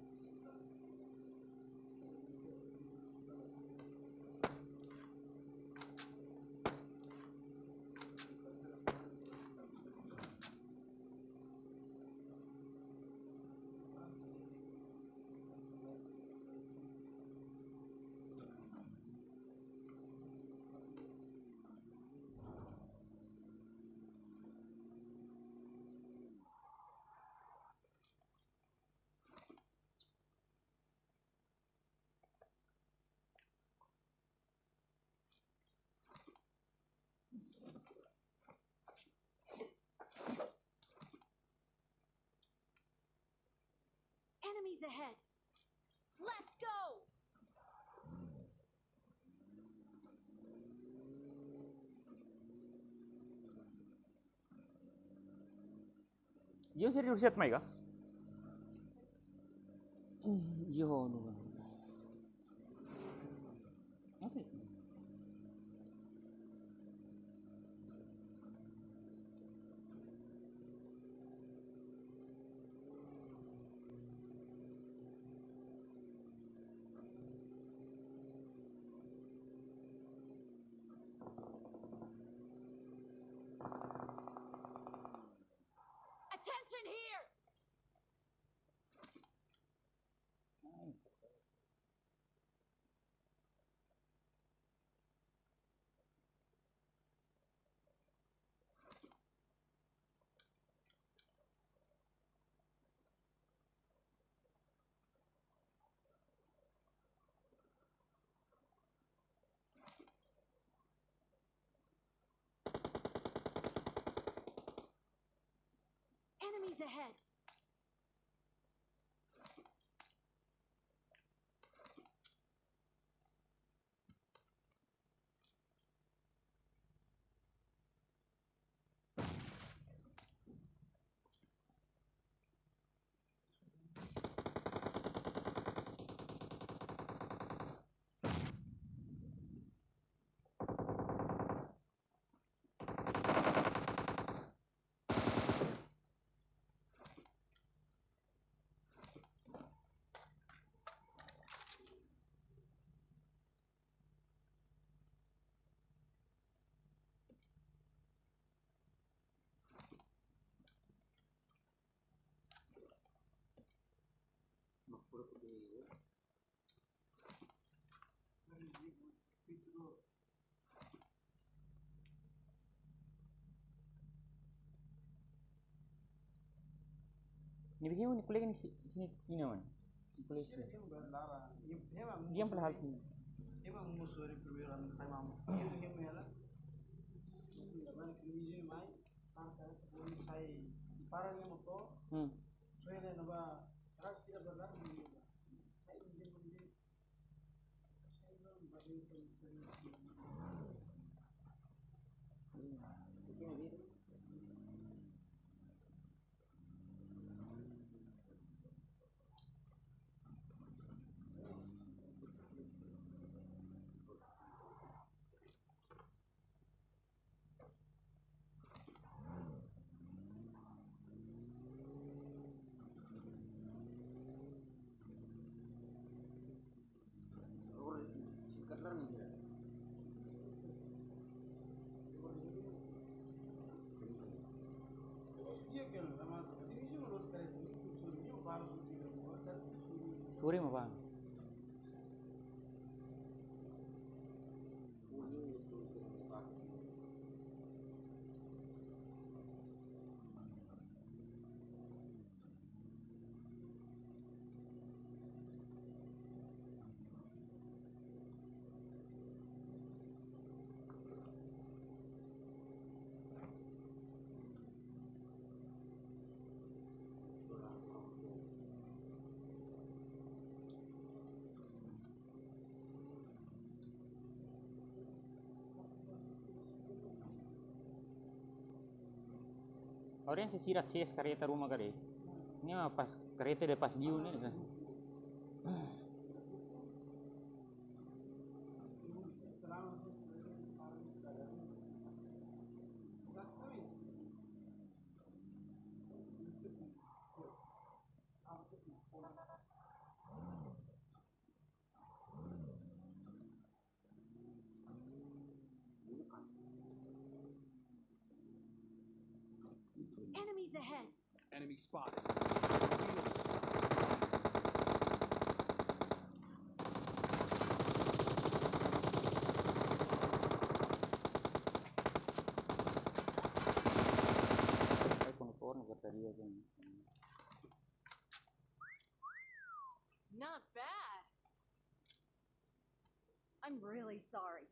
Enemies ahead. Let's go. Yo serius set mai kah? Yo nu. Oke. Attention here. Enemies ahead. Ni bikin ni kuliah ni sini ni man. Kuliah sini. Diam pada hal ini. Emang musuh dari perwira memang itu yang mela. Mana kini mai, karena sebelum saya parang yang motor, saya naba raksi adalah saya ingin saya belum bagi Suri mah bang. Orang yang sesirat ses kereta rumah kare. Ini mah pas kereta dia pas diu ni kan. Enemies ahead. Enemy spotted. Reveal this time. Not bad. I'm really sorry.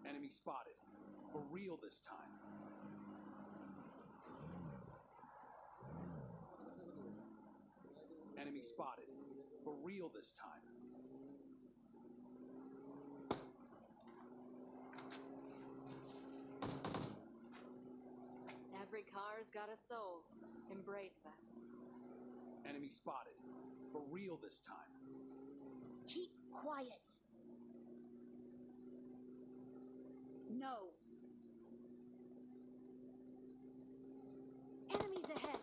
Enemy spotted. For real this time. Enemy spotted. For real this time. Every car's got a soul. Embrace that. Enemy spotted. For real this time. Keep quiet. No. Enemies ahead.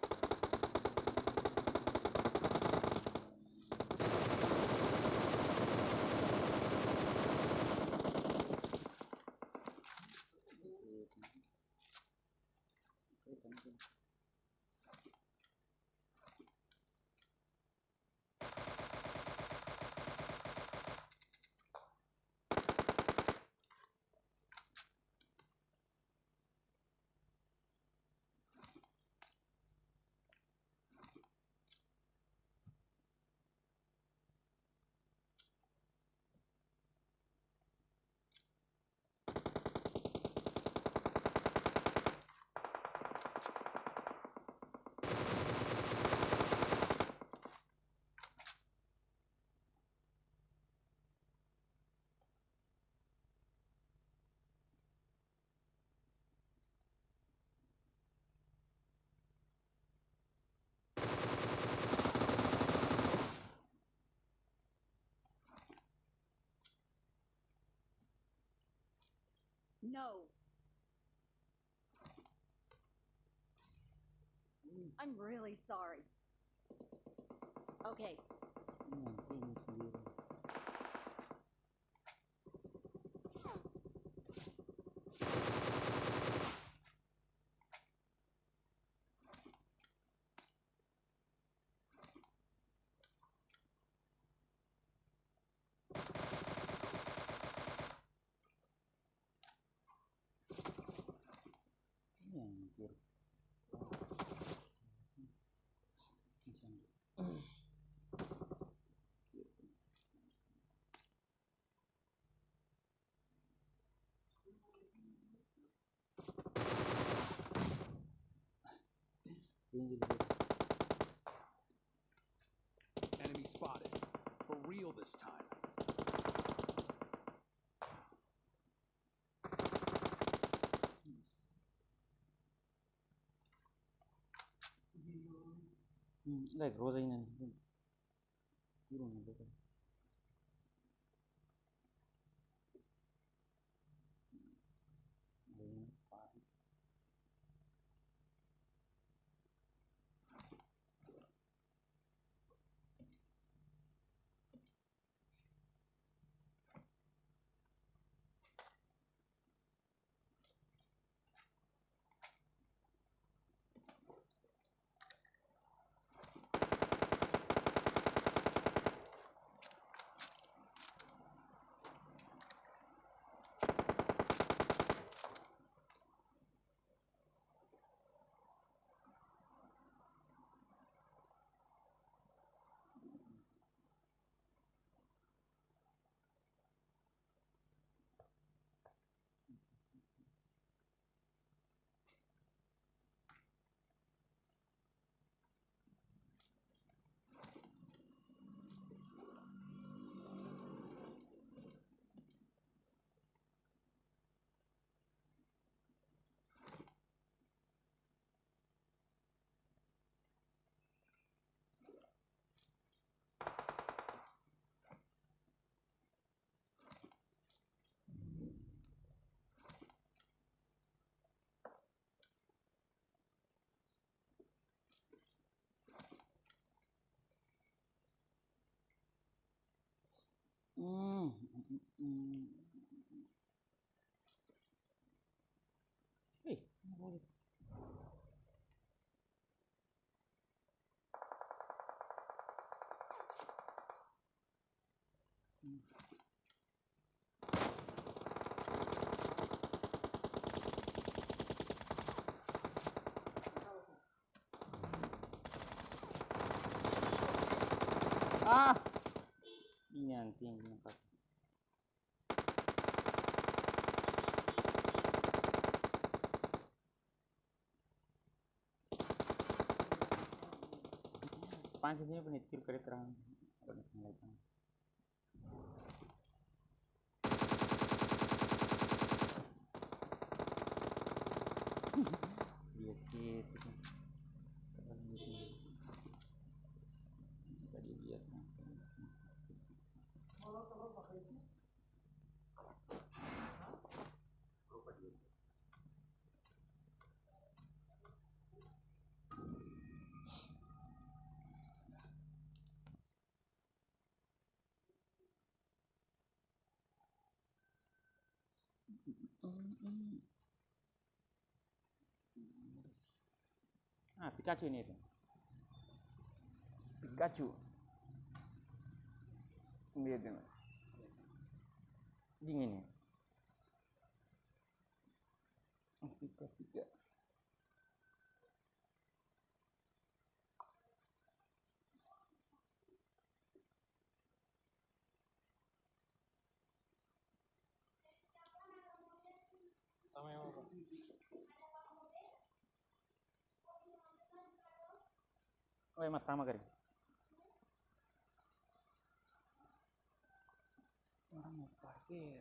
No. I'm really sorry. Okay. Ini sendiri. Anjir. Enemy spotted. For real this time. Like Rosina. Turun gitu. Ah, ini nanti yang diangkat. Pancasnya penitir kali terang. Lihat gitu. Tadi lihat. Ah, Pikachu ini itu. Pikachu. Lihat ini. Dingin ya. Pika. Oh, hemat pertama kali. Orang mau parkir.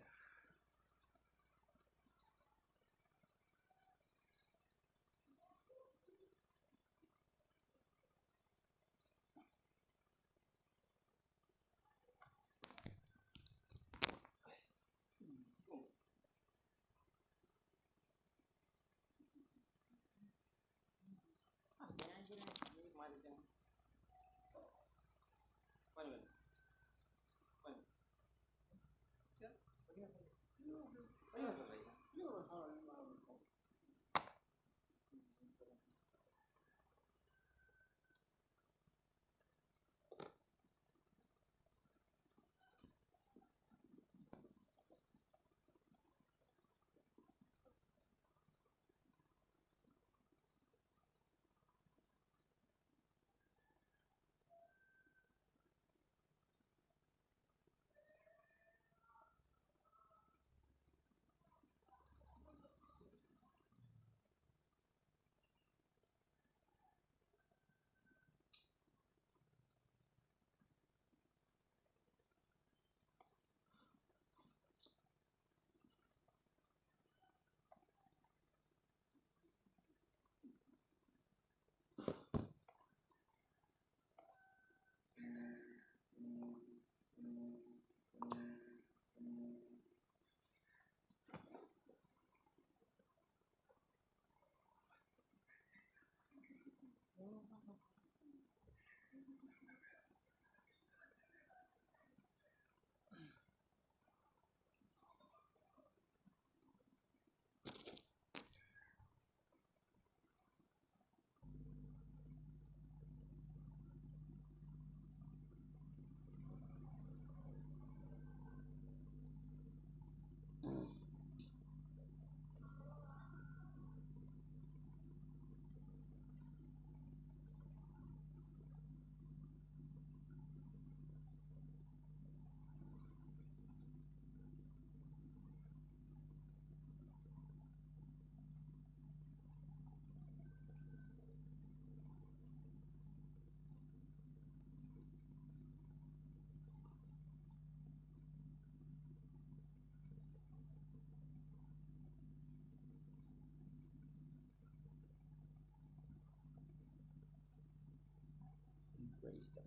Waste them.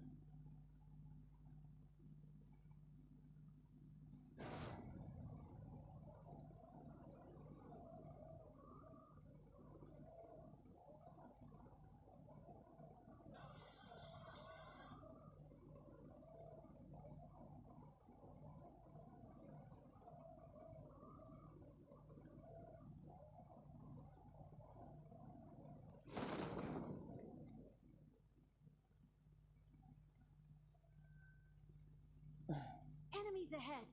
Enemies ahead.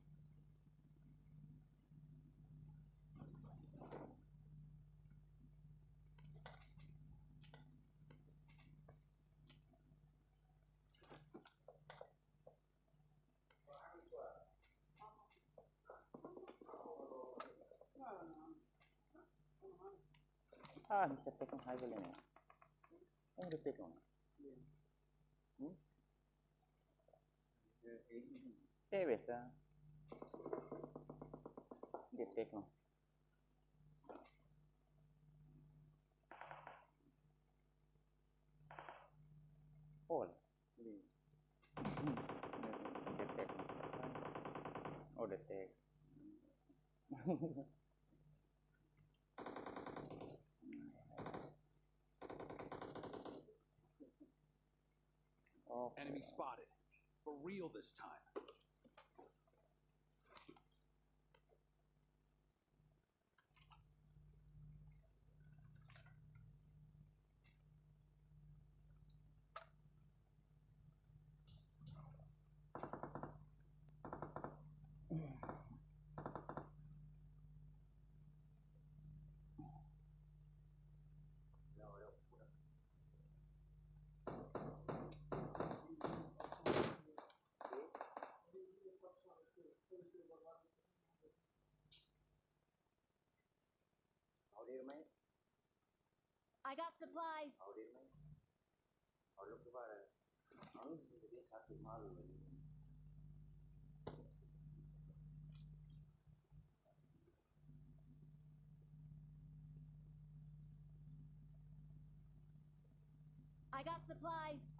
Ah, bisa take on high volume. Oh, udah take on. Biasa. Dia take on. Oh. Dia take on. Oh, udah take. Oh. Enemy spotted. For real this time. I got supplies. I got supplies.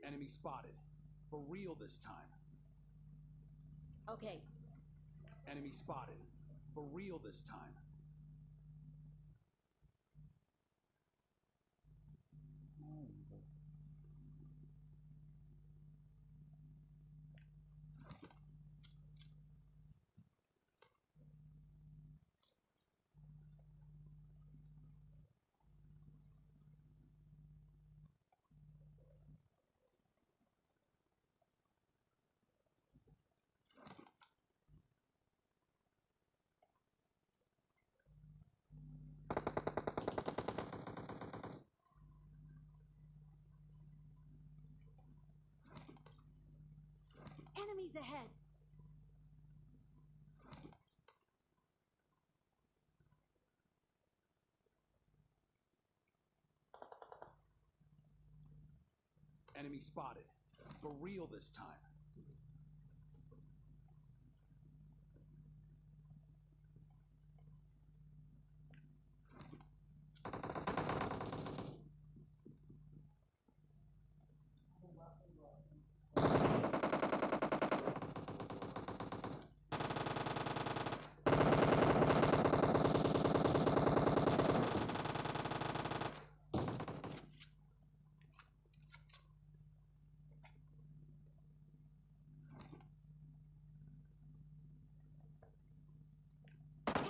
Enemy spotted. For real this time. Okay. Enemy spotted. For real this time. Enemies ahead! Enemy spotted. For real this time.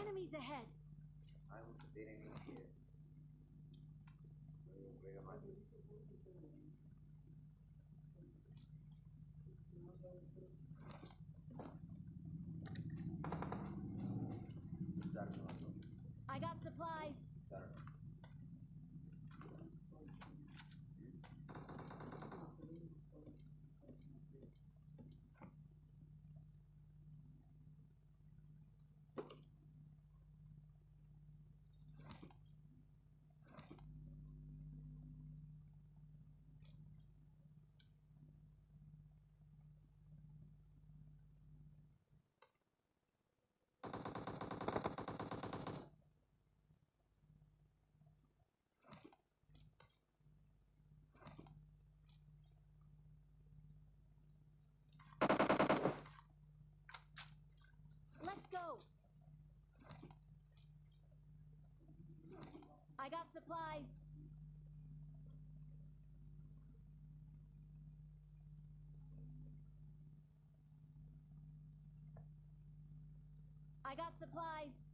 Enemies ahead! I'm debating here. Where am I? I got supplies! Let's go! I got supplies! I got supplies!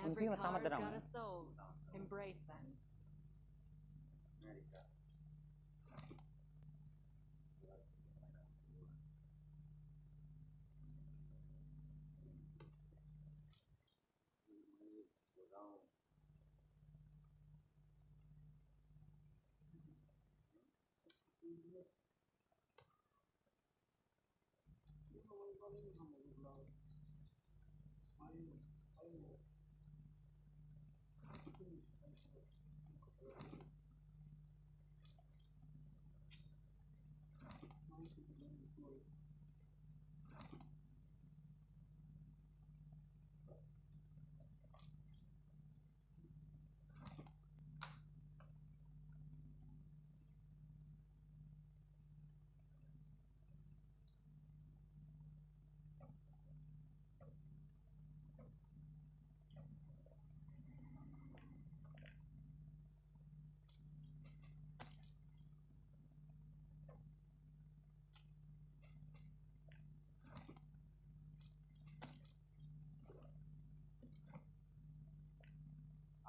Every Mungkin car's pertama got terang. a soul. Embrace them. America.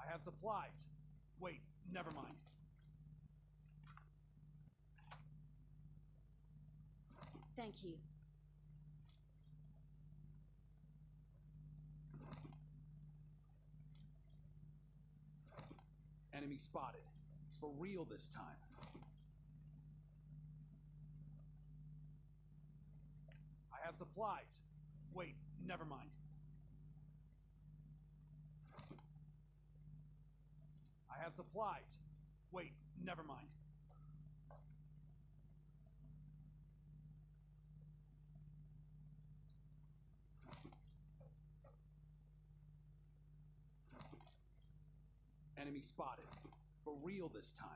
I have supplies. Wait, never mind. Thank you. Enemy spotted. For real this time. I have supplies. Wait, never mind. I have supplies. Wait, never mind. Enemy spotted. For real this time.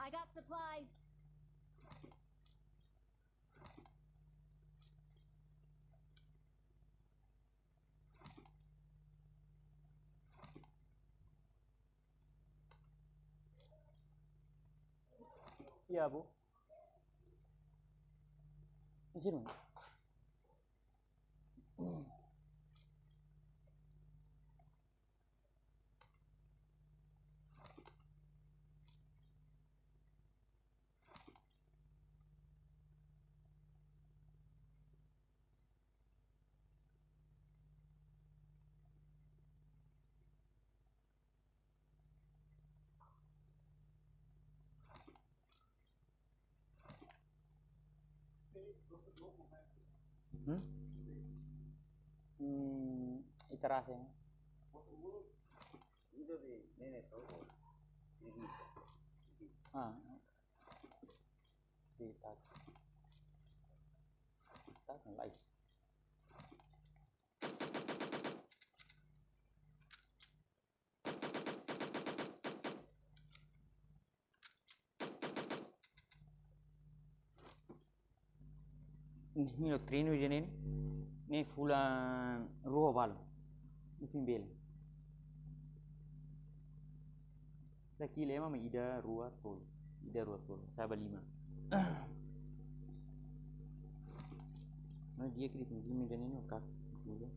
I got supplies! Iya, Bu. Di sini. Hmm? Iterasi na. Ah. Kita. Kita mulai. Ini lo treno jenis ni full ruho balo. Ini simbel. Laki lema ma ida ruwa tol. Ida ruwa tol. Saya berlima. Nah dia kiri tinggi medan ini kak. Dulu.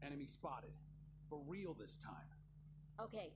Enemy spotted. For real this time. Okay.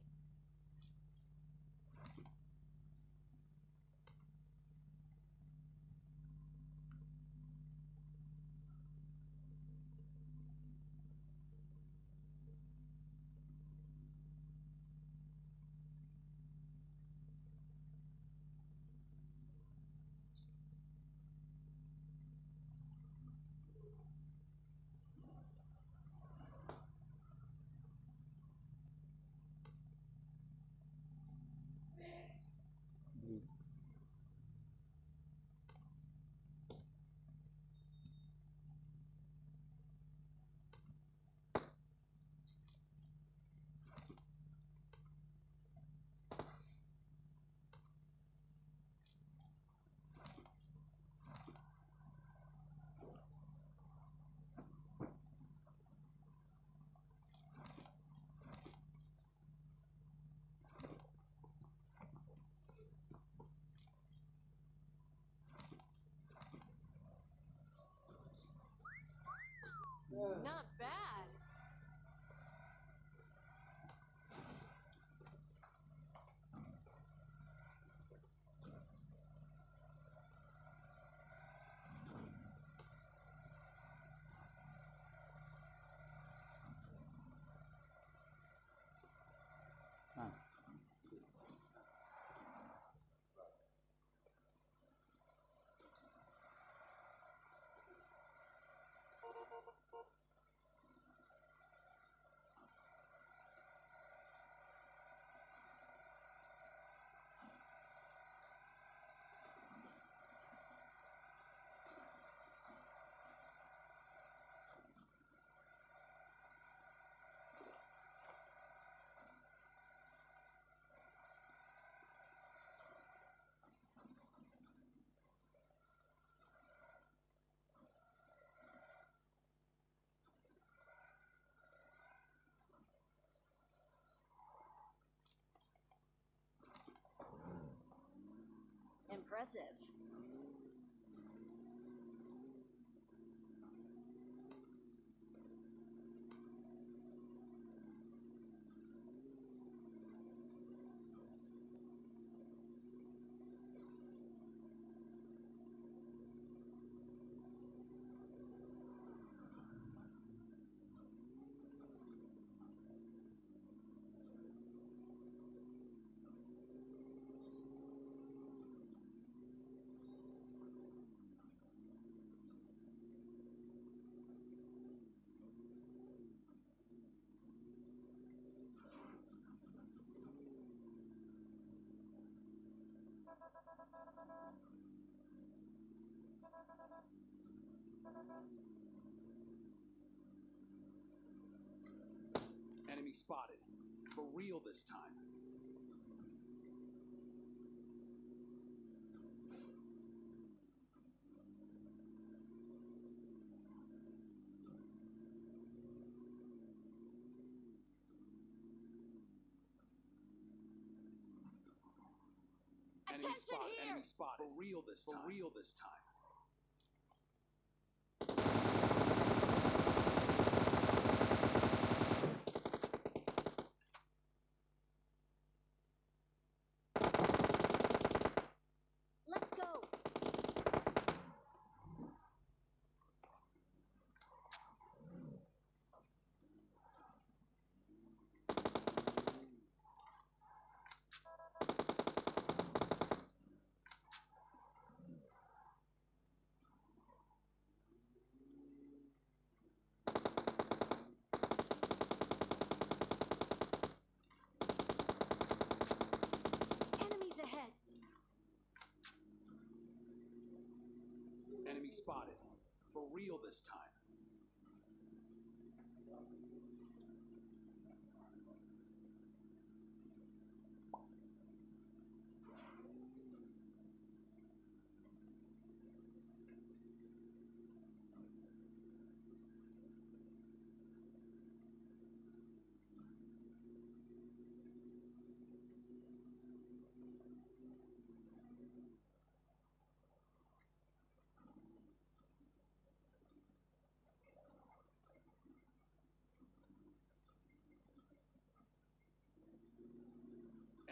Impressive. Enemy spotted. For real this time. Enemy Attention spotted. here! Enemy spotted. For real this time. For real this time. Let's go! Enemies ahead! Enemy spotted. For real this time.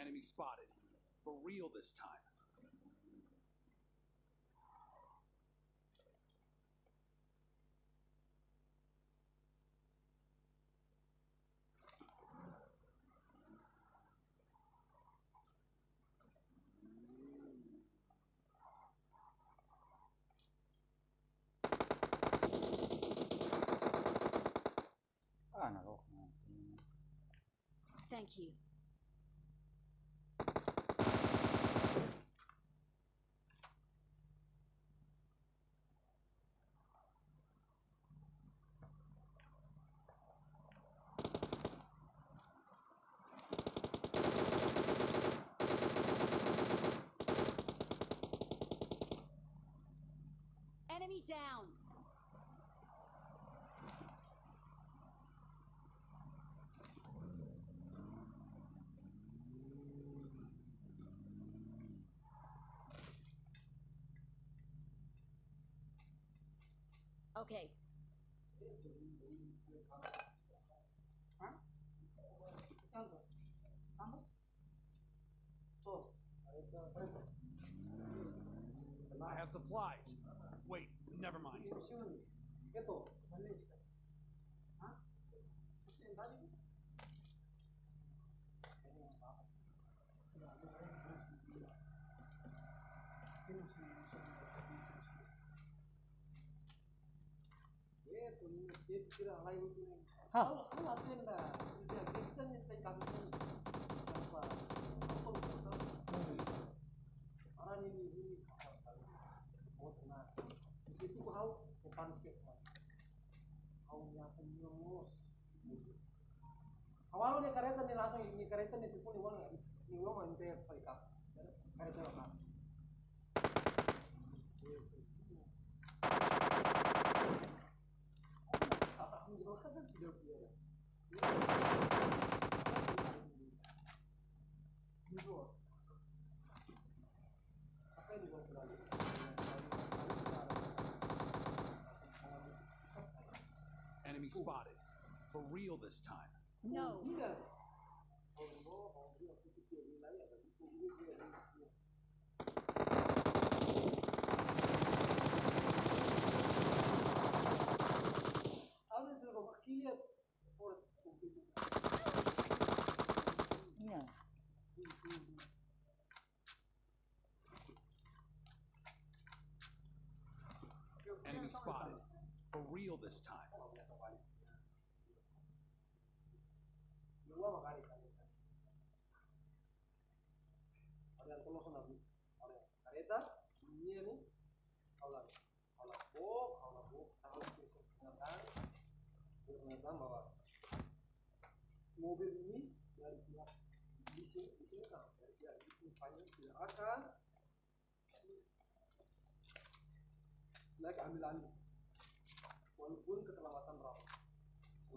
Enemy spotted. For real this time. Nalok na. Thank you. Enemy down! Okay. I have supplies. Wait, never mind. Hah? Awalnya kereta nih langsung ini kereta nih tipu nih uang nih uang mau NPR parikat kereta lokal. Apa juga kan sudah punya. Apa spotted. For real this time. No. Iya. Enemy spotted. For real this time. Mobil ini dari pihak leasing kan, dari pihak leasing finance tidak akan mereka ambil alih walaupun keterlambatan berapa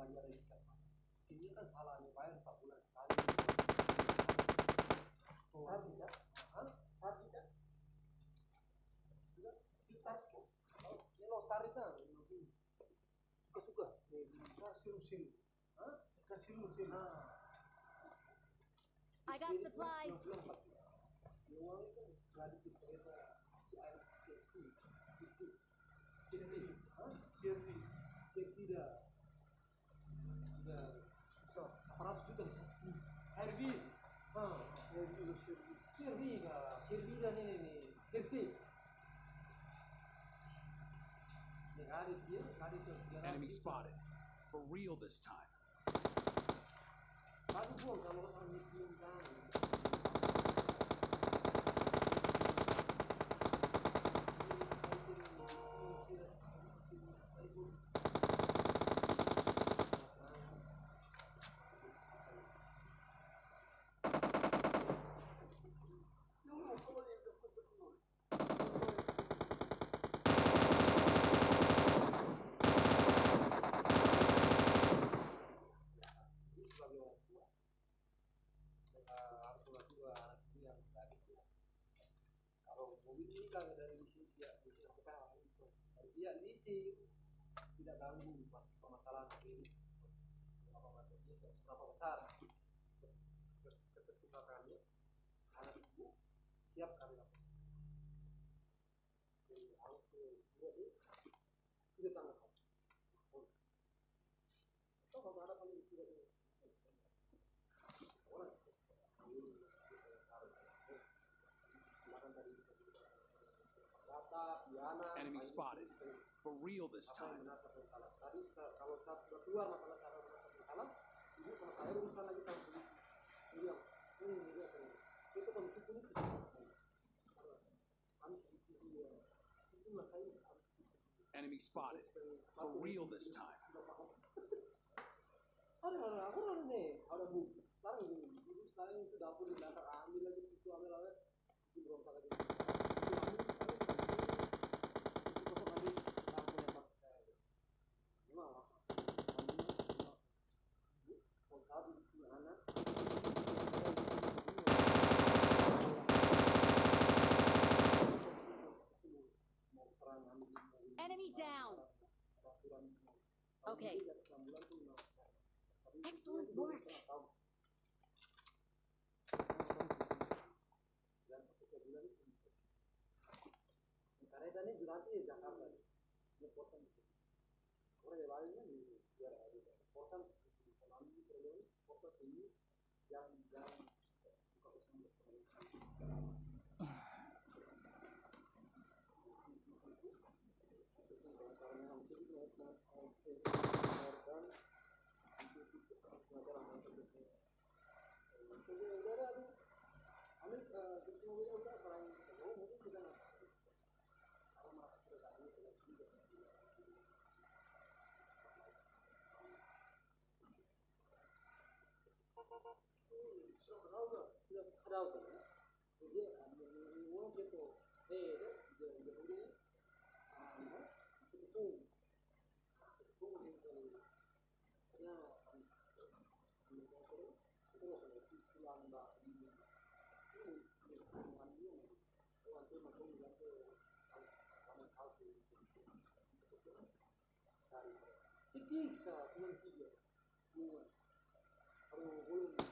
lagi ada istilah ini kan salahnya bayar 4 bulan sekali orang tidak tidak start kok ini lo start kan suka-suka siru-siru I got supplies. Enemy spotted. For real this time. Tidak ganggu permasalahan ini berapa besar keterbukaannya anak ibu siap kami lakukan jadi harus tidak tanggung atau kalau ada kali tidak orang silakan tadi data Diana Enemy spotted. For real this time. Tadi kalau saya sudah keluar masalah saya masalah ini sama saya urusan lagi sama polisi ini dia saya itu konflik ini kami itu saya Enemy spotted. For real this time. ada nih ada bu sekarang ini sekarang itu dapur di belakang ambil lagi itu ambil lagi itu berontak lagi Enemy down. Okay. Excellent work. Karena ini berarti Jakarta. Ini kota. Orang yang lainnya di biar ada kota ekonomi terlalu kota ini yang buka usaha Siksa 93. Dua. Baru belum.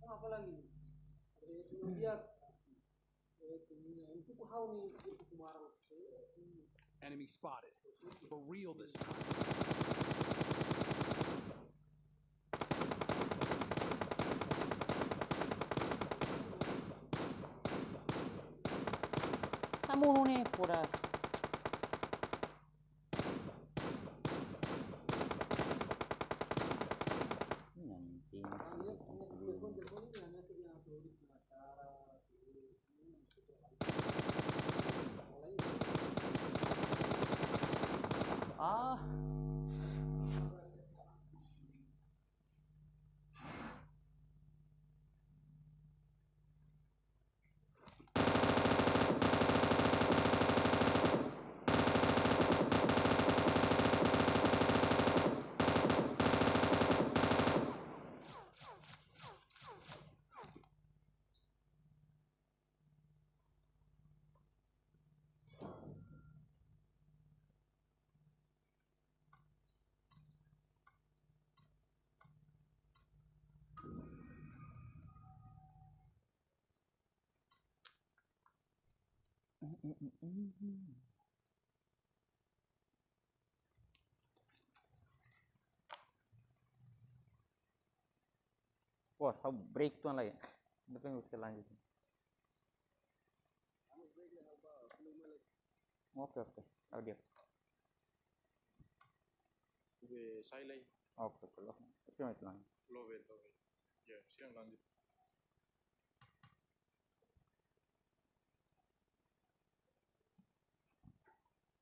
Apa lagi? Lihat itu hal nih kemarin. Enemy spotted. For real this time. Kamu nih pura. Ah. Wah, break tuan lagi. Tapi bisa lanjut. Oke. Audio. Gue silent. Oke, kalau. Cuma itu lang. Low. Ya, siang lanjut.